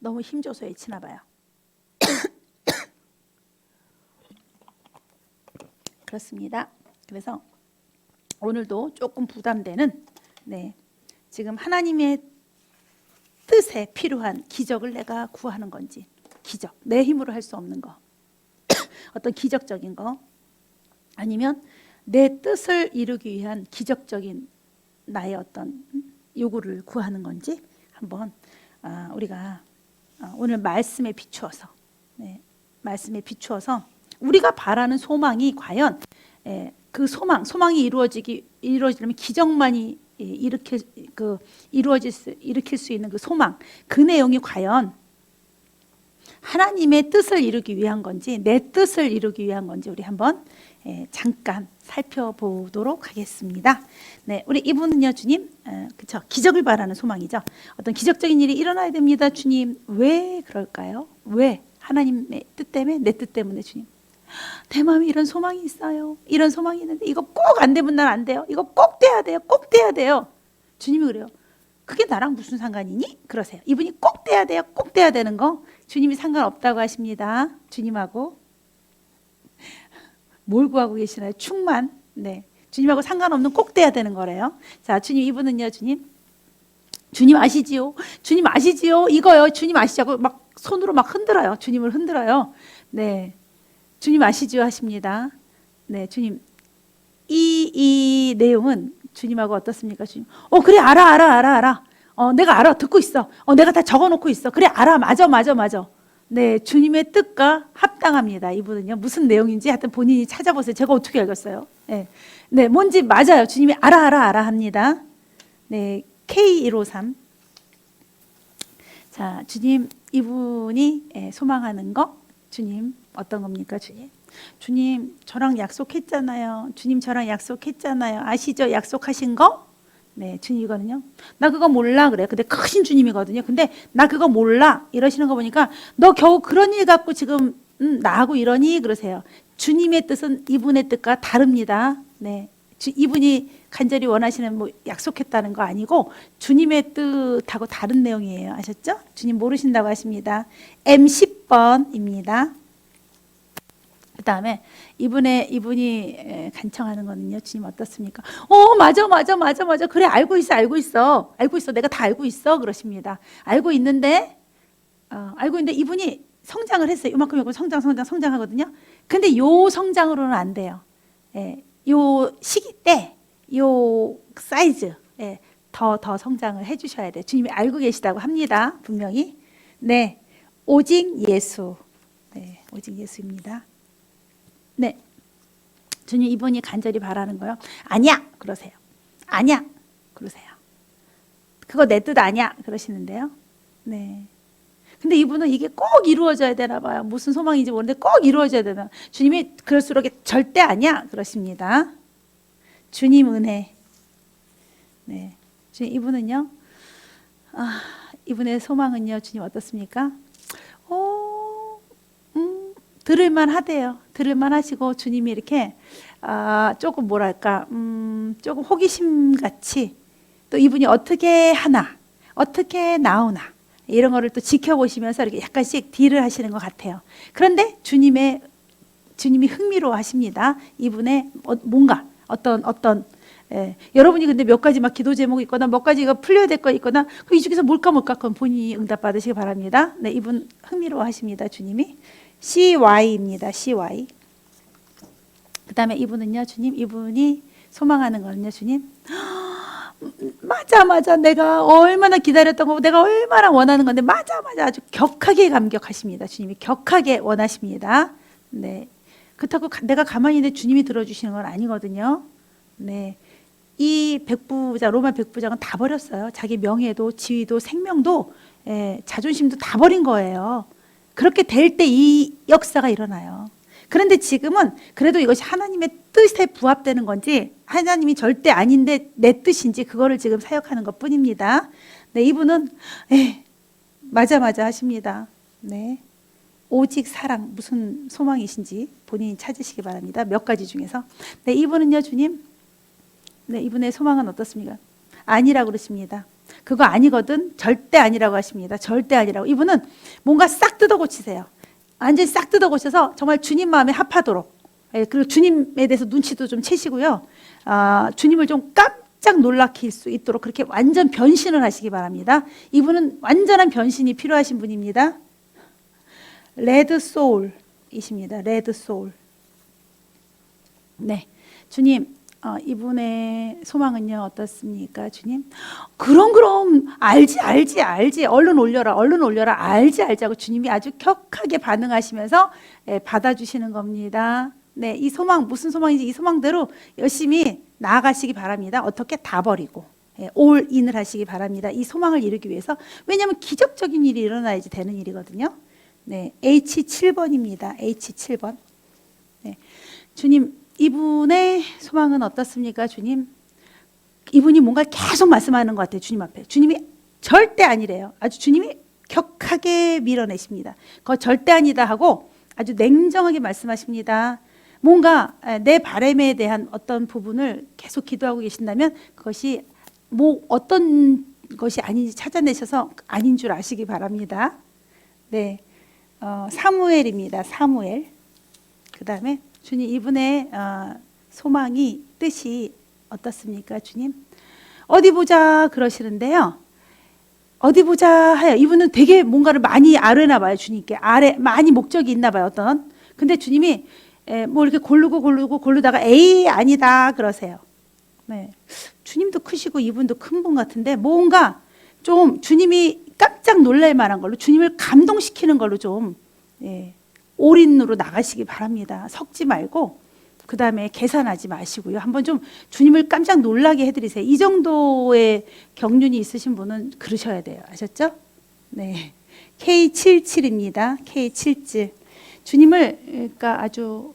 너무 힘줘서 외치나 봐요. 그렇습니다. 그래서 오늘도 조금 부담되는, 지금 하나님의 뜻에 필요한 기적을 내가 구하는 건지, 기적, 내 힘으로 할 수 없는 거, 어떤 기적적인 거, 아니면 내 뜻을 이루기 위한 기적적인 나의 어떤 요구를 구하는 건지 한번 우리가 오늘 말씀에 비추어서, 우리가 바라는 소망이 과연 그 소망이 이루어지려면 기적만이 일으킬 수 있는 그 소망, 그 내용이 과연 하나님의 뜻을 이루기 위한 건지 내 뜻을 이루기 위한 건지 우리 한번 잠깐 살펴보도록 하겠습니다. 네, 우리 이분은요, 주님, 그쵸? 기적을 바라는 소망이죠. 어떤 기적적인 일이 일어나야 됩니다, 주님. 왜 그럴까요? 왜? 하나님의 뜻 때문에, 내 뜻 때문에, 주님. 내 마음에 이런 소망이 있어요. 이런 소망이 있는데 이거 꼭 안 되면 난 안 돼요. 이거 꼭 돼야 돼요. 꼭 돼야 돼요. 주님이 그래요. 그게 나랑 무슨 상관이니? 그러세요. 이분이 꼭 돼야 돼요. 꼭 돼야 되는 거 주님이 상관없다고 하십니다. 주님하고 뭘 구하고 계시나요? 충만. 네, 주님하고 상관없는 꼭 돼야 되는 거래요. 자, 주님, 이분은요, 주님 아시지요? 주님 아시지요? 이거요. 주님 아시자고 막 손으로 막 흔들어요. 주님을 흔들어요. 네, 주님 아시지요? 하십니다. 네, 주님, 이 내용은 주님하고 어떻습니까? 주님, 그래, 알아. 내가 알아, 듣고 있어. 내가 다 적어놓고 있어. 그래, 알아, 맞아. 네, 주님의 뜻과 합당합니다. 이분은요, 무슨 내용인지 하여튼 본인이 찾아보세요. 제가 어떻게 알겠어요? 네, 뭔지 맞아요. 주님이 알아 합니다. 네, K153. 자, 주님, 이분이 소망하는 거, 주님, 어떤 겁니까, 주님? 주님, 저랑 약속했잖아요. 주님, 저랑 약속했잖아요. 아시죠? 약속하신 거? 네, 주님 이거는요. 나 그거 몰라 그래. 근데 크신 주님이거든요. 근데 나 그거 몰라 이러시는 거 보니까 너 겨우 그런 일 갖고 지금 나하고 이러니 그러세요. 주님의 뜻은 이분의 뜻과 다릅니다. 네, 이분이 간절히 원하시는 뭐 약속했다는 거 아니고 주님의 뜻하고 다른 내용이에요. 아셨죠? 주님 모르신다고 하십니다. M10번입니다. 그 다음에 이분이 간청하는 거는요, 주님 어떻습니까? 맞아. 그래, 알고 있어. 내가 다 알고 있어. 그러십니다. 알고 있는데 이분이 성장을 했어요. 이만큼 성장하거든요. 근데 요 성장으로는 안 돼요. 요 시기 때, 요 사이즈, 더 성장을 해주셔야 돼요. 주님이 알고 계시다고 합니다. 분명히. 네, 오직 예수. 네, 오직 예수입니다. 네, 주님, 이분이 간절히 바라는 거요. 아니야, 그러세요. 그거 내 뜻 아니야, 그러시는데요. 네. 근데 이분은 이게 꼭 이루어져야 되나 봐요. 무슨 소망인지 모르는데 꼭 이루어져야 되나. 주님이 그럴수록 절대 아니야, 그러십니다. 주님 은혜. 네, 주님, 이분은요. 이분의 소망은요, 주님 어떻습니까? 들을만 하대요. 들을만 하시고 주님이 이렇게 조금 뭐랄까 조금 호기심 같이 또 이분이 어떻게 하나, 어떻게 나오나 이런 거를 또 지켜보시면서 이렇게 약간씩 딜을 하시는 것 같아요. 그런데 주님이 흥미로워하십니다. 이분의 뭔가 어떤 여러분이 근데 몇 가지 막 기도 제목이 있거나 몇 가지가 풀려야 될 거 있거나 이 중에서 뭘까 그건 본인이 응답 받으시기 바랍니다. 네, 이분 흥미로워하십니다. 주님이. CY입니다. CY. 그 다음에 이분은요, 주님, 이분이 소망하는 거는요, 주님. 맞아. 내가 얼마나 기다렸던 거고, 내가 얼마나 원하는 건데, 맞아. 아주 격하게 감격하십니다. 주님이 격하게 원하십니다. 네. 그렇다고 내가 가만히 있는데 주님이 들어주시는 건 아니거든요. 네. 이 로마 백부장은 다 버렸어요. 자기 명예도, 지위도, 생명도, 자존심도 다 버린 거예요. 그렇게 될 때 이 역사가 일어나요. 그런데 지금은 그래도 이것이 하나님의 뜻에 부합되는 건지 하나님이 절대 아닌데 내 뜻인지 그거를 지금 사역하는 것 뿐입니다. 네, 이분은 맞아 하십니다. 네, 오직 사랑, 무슨 소망이신지 본인이 찾으시기 바랍니다. 몇 가지 중에서. 네, 이분은요, 주님, 네, 이분의 소망은 어떻습니까? 아니라고 그러십니다. 그거 아니거든. 절대 아니라고 하십니다. 절대 아니라고. 이분은 뭔가 싹 뜯어 고치세요. 완전히 싹 뜯어 고쳐서 정말 주님 마음에 합하도록. 그리고 주님에 대해서 눈치도 좀 채시고요. 주님을 좀 깜짝 놀라킬 수 있도록 그렇게 완전 변신을 하시기 바랍니다. 이분은 완전한 변신이 필요하신 분입니다. 레드 소울이십니다. 레드 소울. 네, 주님, 이분의 소망은요 어떻습니까, 주님? 그럼 알지 얼른 올려라 알지 하고 주님이 아주 격하게 반응하시면서 받아주시는 겁니다. 네, 이 소망 무슨 소망인지 이 소망대로 열심히 나아가시기 바랍니다. 어떻게 다 버리고 올인을 하시기 바랍니다. 이 소망을 이루기 위해서. 왜냐하면 기적적인 일이 일어나야지 되는 일이거든요. 네, H7번입니다. H7번. 네, 주님, 이분의 소망은 어떻습니까, 주님? 이분이 뭔가 계속 말씀하는 것 같아요, 주님 앞에. 주님이 절대 아니래요. 아주 주님이 격하게 밀어내십니다. 그거 절대 아니다 하고 아주 냉정하게 말씀하십니다. 뭔가 내 바람에 대한 어떤 부분을 계속 기도하고 계신다면 그것이 뭐 어떤 것이 아닌지 찾아내셔서 아닌 줄 아시기 바랍니다. 네, 사무엘입니다. 사무엘. 그 다음에 주님, 이분의 소망이, 뜻이 어떻습니까, 주님? 어디 보자 그러시는데요. 어디 보자 하여 이분은 되게 뭔가를 많이 아뢰나 봐요, 주님께. 많이 목적이 있나 봐요, 어떤. 근데 주님이 뭐 이렇게 고르다가 에이 아니다 그러세요. 네, 주님도 크시고 이분도 큰 분 같은데 뭔가 좀 주님이 깜짝 놀랄 만한 걸로, 주님을 감동시키는 걸로 좀 올인으로 나가시기 바랍니다. 섞지 말고 그 다음에 계산하지 마시고요. 한번 좀 주님을 깜짝 놀라게 해드리세요. 이 정도의 경륜이 있으신 분은 그러셔야 돼요. 아셨죠? 네, K77입니다. K77. 주님을 그러니까 아주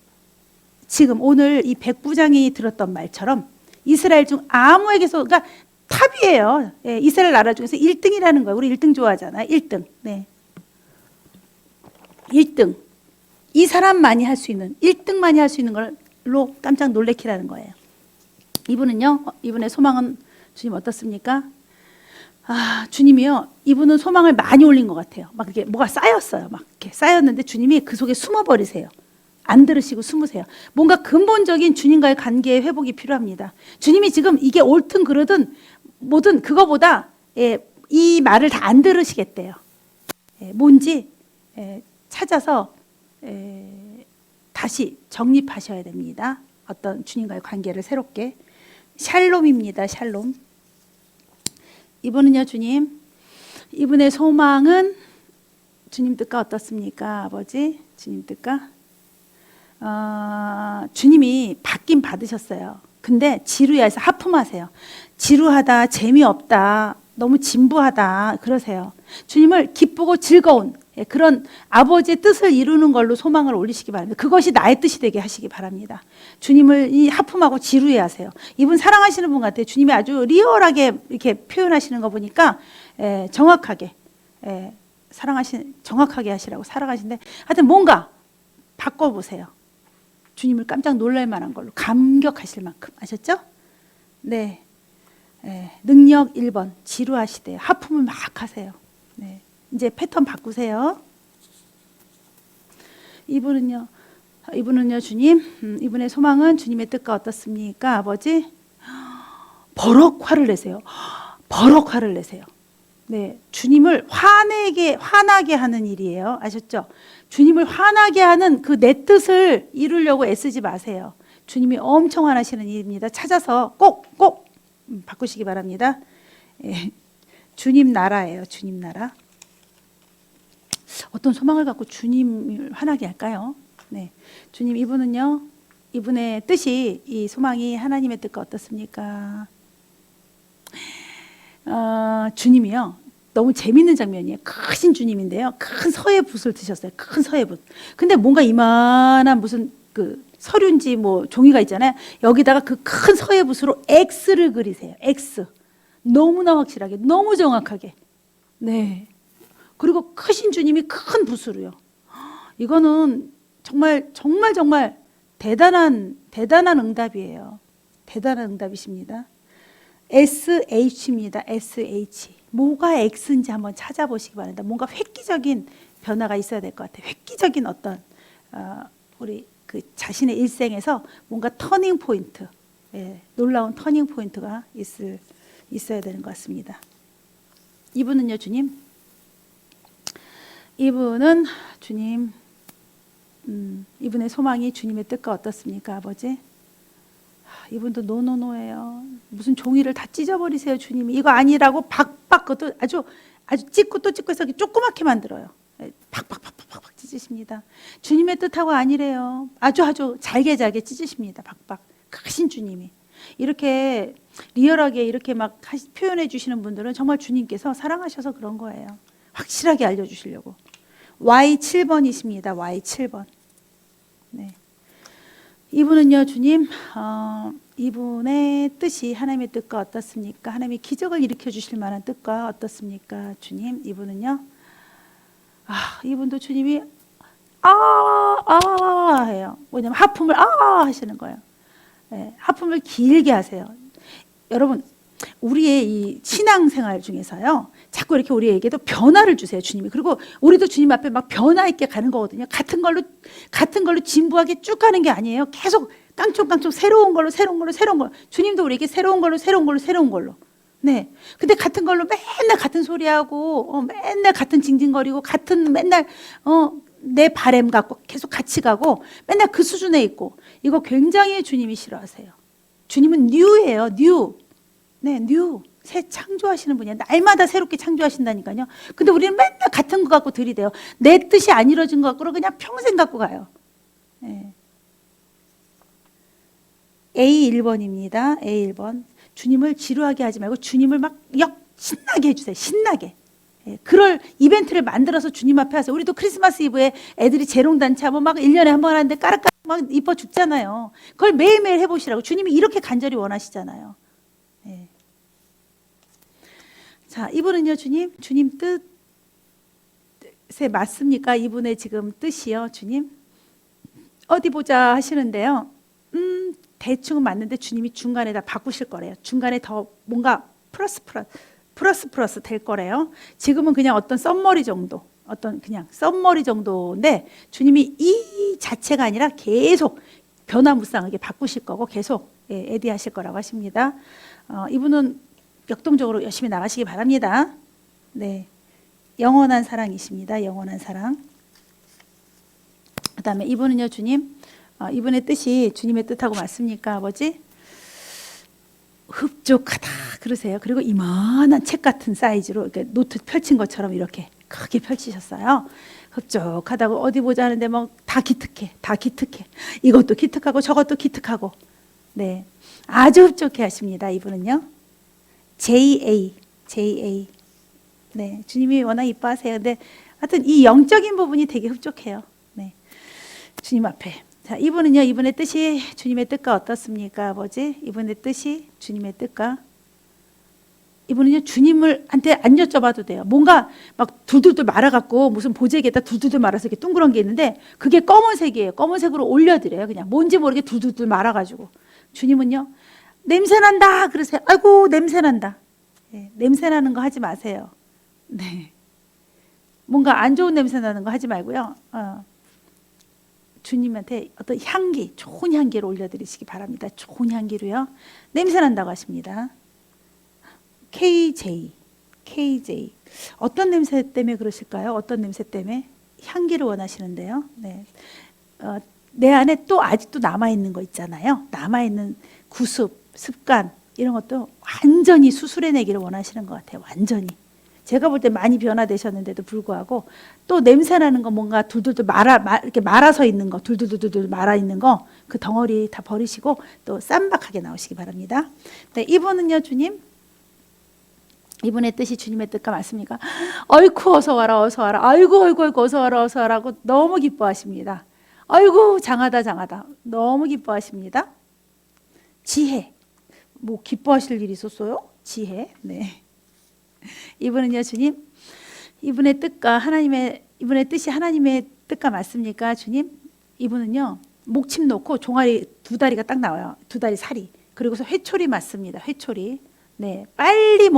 지금 오늘 이 백부장이 들었던 말처럼 이스라엘 중 아무에게서, 그러니까 탑이에요. 이스라엘 나라 중에서 1등이라는 거예요. 우리 1등 좋아하잖아요. 1등. 네, 1등. 이 사람만이 할 수 있는, 1등만이 할 수 있는 걸로 깜짝 놀래키라는 거예요. 이분은요, 이분의 소망은 주님 어떻습니까? 주님이요, 이분은 소망을 많이 올린 것 같아요. 막 이렇게 뭐가 쌓였어요. 막 이렇게 쌓였는데 주님이 그 속에 숨어버리세요. 안 들으시고 숨으세요. 뭔가 근본적인 주님과의 관계의 회복이 필요합니다. 주님이 지금 이게 옳든 그르든 뭐든 그거보다 이 말을 다 안 들으시겠대요. 뭔지 찾아서 다시 정립하셔야 됩니다. 어떤 주님과의 관계를 새롭게. 샬롬입니다. 샬롬. 이분은요, 주님, 이분의 소망은 주님 뜻과 어떻습니까, 아버지? 주님 뜻과 주님이 받긴 받으셨어요. 근데 지루해서 하품하세요. 지루하다, 재미없다, 너무 진부하다 그러세요. 주님을 기쁘고 즐거운 그런 아버지의 뜻을 이루는 걸로 소망을 올리시기 바랍니다. 그것이 나의 뜻이 되게 하시기 바랍니다. 주님을 이 하품하고 지루해하세요. 이분 사랑하시는 분 같아요. 주님이 아주 리얼하게 이렇게 표현하시는 거 보니까 정확하게 정확하게 하시라고 살아가시는데, 하여튼 뭔가 바꿔보세요. 주님을 깜짝 놀랄 만한 걸로, 감격하실 만큼. 아셨죠? 네. 능력 1번. 지루하시대요. 하품을 막 하세요. 네. 이제 패턴 바꾸세요. 이분은요, 주님, 이분의 소망은 주님의 뜻과 어떻습니까, 아버지? 버럭 화를 내세요. 버럭 화를 내세요. 네, 주님을 화나게 하는 일이에요. 아셨죠? 주님을 화나게 하는 그 내 뜻을 이루려고 애쓰지 마세요. 주님이 엄청 화나시는 일입니다. 찾아서 꼭 바꾸시기 바랍니다. 주님 나라예요. 주님 나라. 어떤 소망을 갖고 주님을 화나게 할까요? 네, 주님, 이분은요, 이분의 뜻이, 이 소망이 하나님의 뜻과 어떻습니까? 주님이요, 너무 재밌는 장면이에요. 크신 주님인데요. 큰 서예 붓을 드셨어요. 큰 서예 붓. 근데 뭔가 이만한 무슨 그 서류인지 뭐 종이가 있잖아요. 여기다가 그 큰 서예 붓으로 X를 그리세요. X. 너무나 확실하게, 너무 정확하게. 네. 그리고 크신 주님이 큰 붓으로요. 이거는 정말 정말 정말 대단한 응답이에요. 대단한 응답이십니다. SH입니다. SH. 뭐가 X인지 한번 찾아보시기 바랍니다. 뭔가 획기적인 변화가 있어야 될 것 같아요. 획기적인 어떤 우리 그 자신의 일생에서 뭔가 터닝 포인트, 놀라운 터닝 포인트가 있어야 되는 것 같습니다. 이분은요, 주님. 이분은 주님. 이분의 소망이 주님의 뜻과 어떻습니까, 아버지? 이분도 노노노예요. 무슨 종이를 다 찢어버리세요, 주님이. 이거 아니라고 박박 그것도 아주 찢고 또 찢고 해서 조그맣게 만들어요. 박박박박박 찢으십니다. 주님의 뜻하고 아니래요. 아주 잘게 찢으십니다. 박박. 크신 주님이. 이렇게 리얼하게 이렇게 막 표현해 주시는 분들은 정말 주님께서 사랑하셔서 그런 거예요. 확실하게 알려주시려고. Y7번이십니다. Y7번. 네. 이분은요, 주님, 이분의 뜻이 하나님의 뜻과 어떻습니까? 하나님이 기적을 일으켜 주실 만한 뜻과 어떻습니까? 주님, 이분은요, 이분도 주님이 해요. 뭐냐면 하품을 하시는 거예요. 네, 하품을 길게 하세요. 여러분, 우리의 이 신앙생활 중에서요, 자꾸 이렇게 우리에게도 변화를 주세요, 주님이. 그리고 우리도 주님 앞에 막 변화 있게 가는 거거든요. 같은 걸로 진부하게 쭉 가는 게 아니에요. 계속 깡총깡총 새로운 걸로. 주님도 우리에게 새로운 걸로. 네. 근데 같은 걸로 맨날 같은 소리하고, 맨날 같은 징징거리고, 맨날, 내 바램 갖고 계속 같이 가고, 맨날 그 수준에 있고, 이거 굉장히 주님이 싫어하세요. 주님은 뉴예요, 뉴. 네, 뉴. 새 창조하시는 분이야. 날마다 새롭게 창조하신다니까요. 근데 우리는 맨날 같은 거 갖고 들이대요. 내 뜻이 안 이루어진 거 갖고 그냥 평생 갖고 가요. 네. A1번입니다. A1번. 주님을 지루하게 하지 말고 주님을 막 신나게 해주세요. 신나게. 예, 그럴 이벤트를 만들어서 주님 앞에 하세요. 우리도 크리스마스 이브에 애들이 재롱단체 하면 막 1년에 한 번 하는데 까락까락 막 이뻐 죽잖아요. 그걸 매일매일 해보시라고. 주님이 이렇게 간절히 원하시잖아요. 예. 자, 이분은요, 주님 뜻에 맞습니까? 이분의 지금 뜻이요, 주님. 어디 보자 하시는데요. 대충은 맞는데 주님이 중간에 다 바꾸실 거래요. 중간에 더 뭔가 플러스 될 거래요. 지금은 그냥 어떤 썸머리 정도인데 주님이 이 자체가 아니라 계속 변화무쌍하게 바꾸실 거고 계속 에디하실 거라고 하십니다. 이분은 역동적으로 열심히 나가시기 바랍니다. 네, 영원한 사랑이십니다. 영원한 사랑. 그 다음에 이분은요, 주님, 이분의 뜻이 주님의 뜻하고 맞습니까, 아버지? 흡족하다 그러세요. 그리고 이만한 책 같은 사이즈로 이렇게 노트 펼친 것처럼 이렇게 크게 펼치셨어요. 흡족하다고 어디 보자 하는데 뭐 다 기특해. 이것도 기특하고 저것도 기특하고. 네, 아주 흡족해 하십니다. 이분은요. JA. 네, 주님이 워낙 이뻐하세요. 근데 하여튼 이 영적인 부분이 되게 흡족해요. 네, 주님 앞에. 자, 이분은요, 이분의 뜻이 주님의 뜻과 어떻습니까, 아버지? 이분의 뜻이 주님의 뜻과. 이분은요, 주님을한테 안 여쭤봐도 돼요. 뭔가 막 둘둘둘 말아갖고 무슨 보재기에다 둘둘둘 말아서 이렇게 둥그런 게 있는데 그게 검은색이에요. 검은색으로 올려드려요. 그냥 뭔지 모르게 둘둘둘 말아가지고. 주님은요, 냄새난다 그러세요. 아이고, 냄새난다. 네, 냄새나는 거 하지 마세요. 네, 뭔가 안 좋은 냄새 나는 거 하지 말고요. 주님한테 어떤 향기, 좋은 향기를 올려드리시기 바랍니다. 좋은 향기로요. 냄새 난다고 하십니다. KJ. 어떤 냄새 때문에 그러실까요? 어떤 냄새 때문에? 향기를 원하시는데요. 네. 내 안에 또 아직도 남아있는 거 있잖아요. 남아있는 구습, 습관 이런 것도 완전히 수술해내기를 원하시는 것 같아요. 완전히. 제가 볼 때 많이 변화되셨는데도 불구하고 또 냄새나는 거 뭔가 둘둘둘 이렇게 말아서 있는 거, 둘둘둘둘 말아 있는 거 그 덩어리 다 버리시고 또 쌈박하게 나오시기 바랍니다. 네, 이분은요, 주님, 이분의 뜻이 주님의 뜻과 맞습니까? 아이고 어서 와라 어서 와라 아이고 아이고 아이고 어서 와라 어서 와라고 너무 기뻐하십니다. 아이고 장하다 장하다 너무 기뻐하십니다. 지혜 뭐 기뻐하실 일이 있었어요? 지혜 네. 이분은요 주님 이분의 뜻과 이분의 뜻이 하나님의 뜻과 맞습니까 주님? 이분은요 목침 놓고 종아리 두 다리가 딱 나와요. 두 다리 살이 그리고서 회초리 맞습니다. 회초리 네 빨리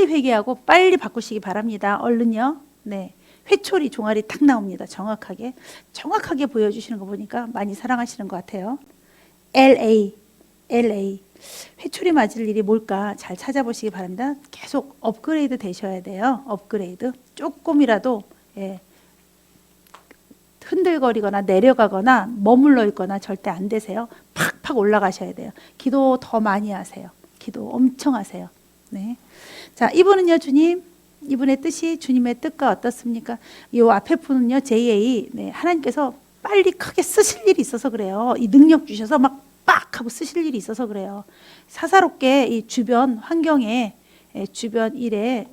회개하고 빨리 바꾸시기 바랍니다. 얼른요. 네. 회초리 종아리 탁 나옵니다. 정확하게 보여주시는 거 보니까 많이 사랑하시는 것 같아요. LA 회초리 맞을 일이 뭘까 잘 찾아보시기 바랍니다. 계속 업그레이드 되셔야 돼요. 업그레이드 조금이라도 흔들거리거나 내려가거나 머물러 있거나 절대 안 되세요. 팍팍 올라가셔야 돼요. 기도 더 많이 하세요. 기도 엄청 하세요. 네. 자, 이분은요, 주님, 이분의 뜻이 주님의 뜻과 어떻습니까? 이 앞에 분은요, JA, 네, 하나님께서 빨리 크게 쓰실 일이 있어서 그래요. 이 능력 주셔서 막 빡 하고 쓰실 일이 있어서 그래요. 사사롭게 이 주변 환경에, 주변 일에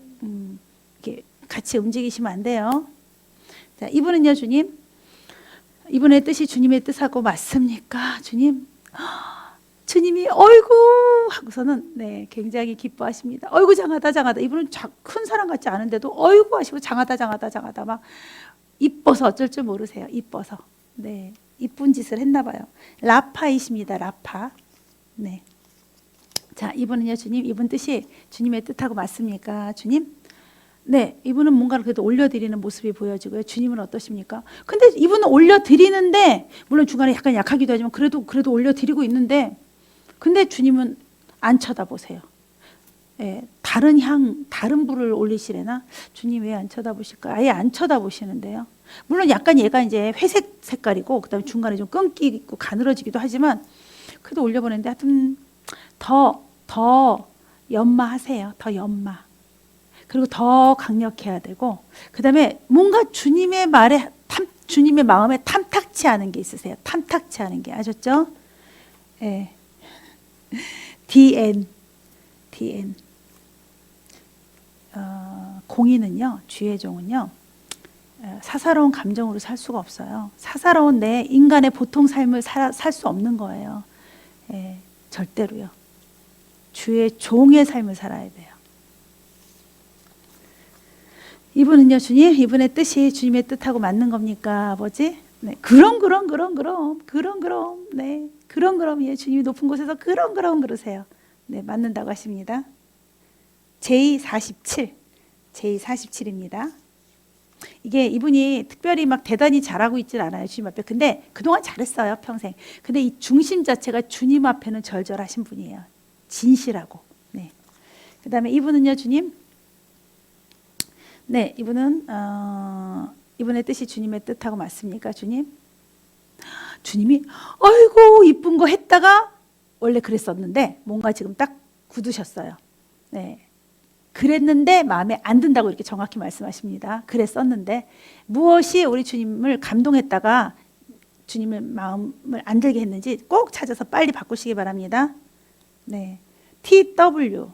이렇게 같이 움직이시면 안 돼요. 자, 이분은요, 주님, 이분의 뜻이 주님의 뜻하고 맞습니까? 주님, 주님이 어이구 하고서는 네 굉장히 기뻐하십니다. 어이구 장하다 장하다. 이분은 큰 사람 같지 않은데도 어이구 하시고 장하다 장하다 장하다 막 이뻐서 어쩔 줄 모르세요. 이뻐서 네 이쁜 짓을 했나 봐요. 라파이십니다. 라파. 네. 자 이분은요 주님 이분 뜻이 주님의 뜻하고 맞습니까? 주님? 네 이분은 뭔가를 그래도 올려드리는 모습이 보여지고요. 주님은 어떠십니까? 근데 이분은 올려드리는데 물론 중간에 약간 약하기도 하지만 그래도 올려드리고 있는데 근데 주님은 안 쳐다보세요. 다른 불을 올리시려나? 주님 왜 안 쳐다보실까? 아예 안 쳐다보시는데요. 물론 약간 얘가 이제 회색 색깔이고, 그 다음에 중간에 좀 끈기 있고 가늘어지기도 하지만, 그래도 올려보는데 하여튼 더 연마하세요. 더 연마. 그리고 더 강력해야 되고, 그 다음에 뭔가 주님의 마음에 탐탁치 않은 게 있으세요. 탐탁치 않은 게. 아셨죠? 예. DN. 공인은요, 주의 종은요, 사사로운 감정으로 살 수가 없어요. 사사로운 내 인간의 보통 삶을 살 수 없는 거예요. 절대로요. 주의 종의 삶을 살아야 돼요. 이분은요, 주님, 이분의 뜻이 주님의 뜻하고 맞는 겁니까, 아버지? 네, 그럼, 네, 그럼이에요. 주님이 높은 곳에서 그럼 그러세요. 네, 맞는다고 하십니다. J47입니다. 이게 이분이 특별히 막 대단히 잘하고 있진 않아요, 주님 앞에. 근데 그동안 잘했어요, 평생. 근데 이 중심 자체가 주님 앞에는 절절하신 분이에요. 진실하고. 네. 그 다음에 이분은요, 주님. 네, 이분은 이분의 뜻이 주님의 뜻하고 맞습니까, 주님? 주님이 아이고 이쁜 거 했다가 원래 그랬었는데 뭔가 지금 딱 굳으셨어요. 네. 그랬는데 마음에 안 든다고 이렇게 정확히 말씀하십니다. 그랬었는데 무엇이 우리 주님을 감동했다가 주님의 마음을 안 들게 했는지 꼭 찾아서 빨리 바꾸시기 바랍니다. 네. TW.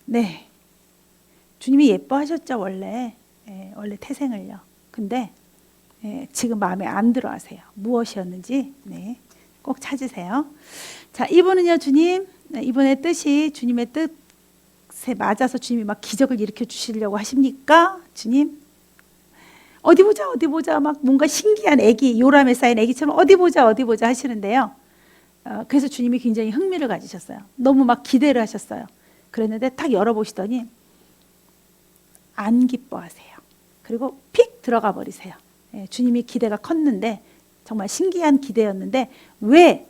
네. 주님이 예뻐하셨죠, 원래. 원래 태생을요. 근데 지금 마음에 안 들어 하세요. 무엇이었는지 네, 꼭 찾으세요. 자, 이분은요, 주님, 이분의 뜻이 주님의 뜻에 맞아서 주님이 막 기적을 일으켜 주시려고 하십니까? 주님? 어디 보자 막 뭔가 신기한 애기, 요람에 쌓인 애기처럼 어디 보자 하시는데요. 그래서 주님이 굉장히 흥미를 가지셨어요. 너무 막 기대를 하셨어요. 그랬는데 딱 열어보시더니 안 기뻐하세요. 그리고 픽 들어가 버리세요. 주님이 기대가 컸는데 정말 신기한 기대였는데 왜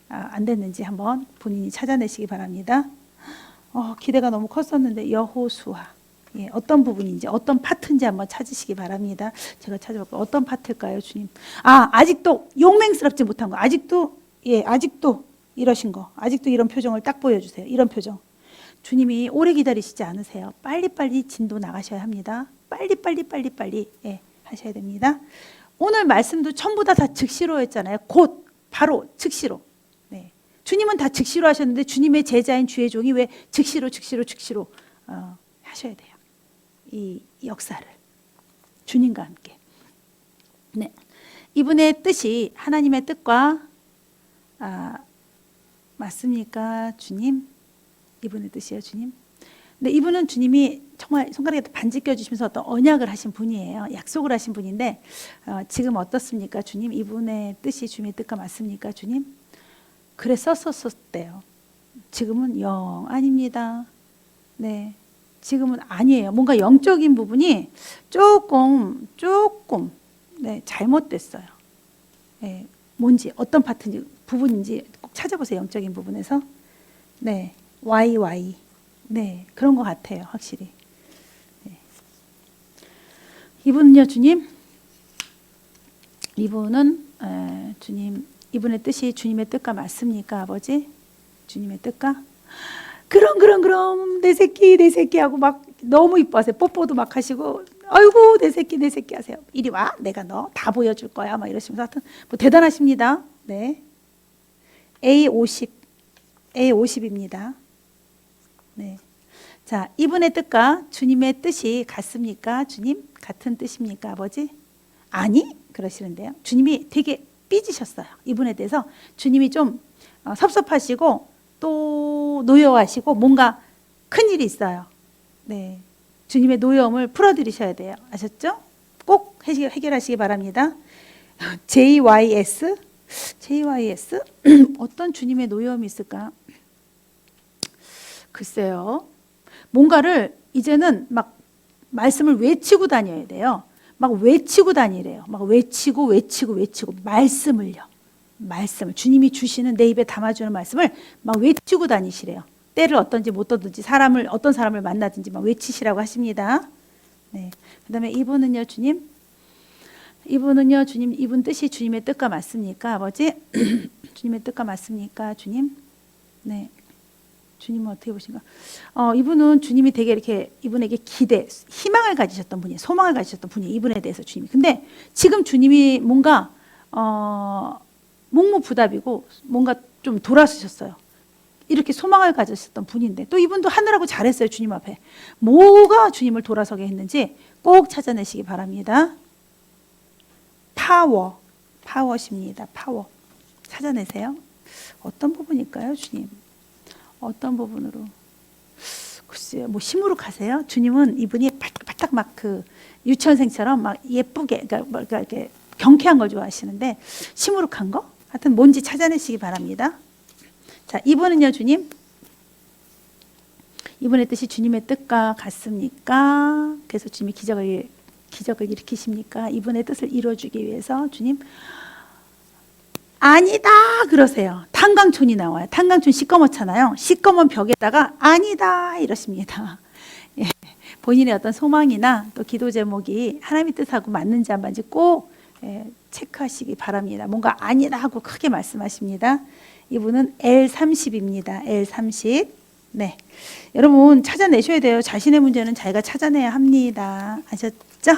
안 됐는지 한번 본인이 찾아내시기 바랍니다. 기대가 너무 컸었는데 여호수아 어떤 부분인지 어떤 파트인지 한번 찾으시기 바랍니다. 제가 찾아볼게요. 어떤 파트일까요, 주님? 아직도 용맹스럽지 못한 거. 아직도 이러신 거. 아직도 이런 표정을 딱 보여주세요. 이런 표정. 주님이 오래 기다리시지 않으세요. 빨리빨리 진도 나가셔야 합니다. 빨리 하셔야 됩니다. 오늘 말씀도 전부 다 즉시로 했잖아요. 곧 바로 즉시로. 네. 주님은 다 즉시로 하셨는데 주님의 제자인 주의 종이 왜 즉시로 하셔야 돼요. 이 역사를 주님과 함께. 네, 이분의 뜻이 하나님의 뜻과 맞습니까, 주님? 이분의 뜻이에요, 주님? 근데 이분은 주님이 정말 손가락에 반지 껴주시면서 어떤 언약을 하신 분이에요. 약속을 하신 분인데 지금 어떻습니까, 주님? 이분의 뜻이 주님의 뜻과 맞습니까, 주님? 그래 썼었대요. 지금은 영 아닙니다. 네, 지금은 아니에요. 뭔가 영적인 부분이 조금 네, 잘못됐어요. 네, 뭔지 어떤 파트인지 부분인지 꼭 찾아보세요. 영적인 부분에서. 네, YY. 네, 그런 것 같아요, 확실히. 네. 이분은요, 주님. 이분은 주님, 이분의 뜻이 주님의 뜻과 맞습니까, 아버지? 주님의 뜻과? 그럼 내 새끼 하고 막 너무 이뻐하세요. 뽀뽀도 막 하시고, 아이고 내 새끼 하세요. 이리 와, 내가 너 다 보여줄 거야, 막 이러시면서 하여튼 뭐 대단하십니다. 네, A50입니다. 네, 자, 이분의 뜻과 주님의 뜻이 같습니까, 주님? 같은 뜻입니까, 아버지? 아니, 그러시는데요. 주님이 되게 삐지셨어요. 이분에 대해서 주님이 좀 섭섭하시고 또 노여워하시고 뭔가 큰일이 있어요. 네, 주님의 노여움을 풀어드리셔야 돼요. 아셨죠? 꼭 해결하시기 바랍니다. JYS 어떤 주님의 노여움이 있을까? 글쎄요. 뭔가를 이제는 막 말씀을 외치고 다녀야 돼요. 막 외치고 다니래요. 막 외치고 말씀을 주님이 주시는 내 입에 담아주는 말씀을 막 외치고 다니시래요. 때를 어떤지 못 얻든지 어떤 사람을 만나든지 막 외치시라고 하십니다. 네. 그다음에 이분은요, 주님. 이분 뜻이 주님의 뜻과 맞습니까, 아버지? 주님의 뜻과 맞습니까, 주님? 네. 주님은 어떻게 보신가? 이분은 주님이 되게 이렇게 이분에게 희망을 가지셨던 분이에요. 소망을 가지셨던 분이에요. 이분에 대해서 주님이. 근데 지금 주님이 뭔가 묵묵부답이고 뭔가 좀 돌아서셨어요. 이렇게 소망을 가지셨던 분인데 또 이분도 하느라고 잘했어요. 주님 앞에. 뭐가 주님을 돌아서게 했는지 꼭 찾아내시기 바랍니다. 파워십니다. 파워. 찾아내세요. 어떤 부분일까요, 주님? 어떤 부분으로? 글쎄요, 뭐 시무룩하세요? 주님은 이분이 바짝 막 그 유치원생처럼 막 예쁘게, 그러니까 이렇게 경쾌한 걸 좋아하시는데 시무룩한 거? 하여튼 뭔지 찾아내시기 바랍니다. 자, 이분은요, 주님. 이분의 뜻이 주님의 뜻과 같습니까? 그래서 주님이 기적을 일으키십니까? 이분의 뜻을 이루어주기 위해서 주님. 아니다 그러세요. 탄광촌이 나와요. 탄광촌 시꺼멓잖아요. 시꺼먼 벽에다가 아니다 이러십니다. 예, 본인의 어떤 소망이나 또 기도 제목이 하나님의 뜻하고 맞는지 안 맞는지 꼭 체크하시기 바랍니다. 뭔가 아니다 하고 크게 말씀하십니다. 이분은 L30입니다. L30. 네, 여러분 찾아내셔야 돼요. 자신의 문제는 자기가 찾아내야 합니다. 아셨죠?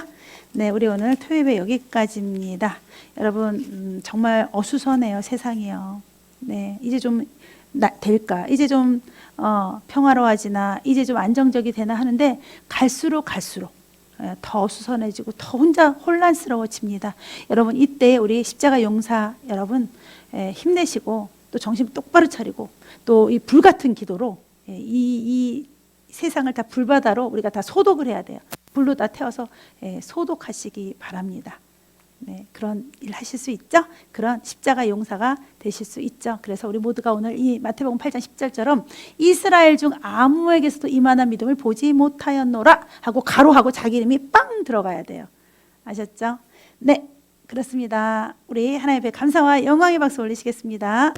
네, 우리 오늘 토요일에 여기까지입니다. 여러분 정말 어수선해요, 세상이요. 네, 이제 좀 될까? 이제 좀 평화로워지나? 이제 좀 안정적이 되나 하는데 갈수록 더 어수선해지고 더 혼자 혼란스러워집니다. 여러분 이때 우리 십자가 용사 여러분 힘내시고 또 정신 똑바로 차리고 또 이 불같은 기도로 이 세상을 다 불바다로 우리가 다 소독을 해야 돼요. 불로 다 태워서 소독하시기 바랍니다. 네, 그런 일 하실 수 있죠? 그런 십자가 용사가 되실 수 있죠. 그래서 우리 모두가 오늘 이 마태복음 8장 10절처럼 이스라엘 중 아무에게서도 이만한 믿음을 보지 못하였노라 하고 가로하고 자기 이름이 빵 들어가야 돼요. 아셨죠? 네, 그렇습니다. 우리 하나님의 감사와 영광의 박수 올리시겠습니다.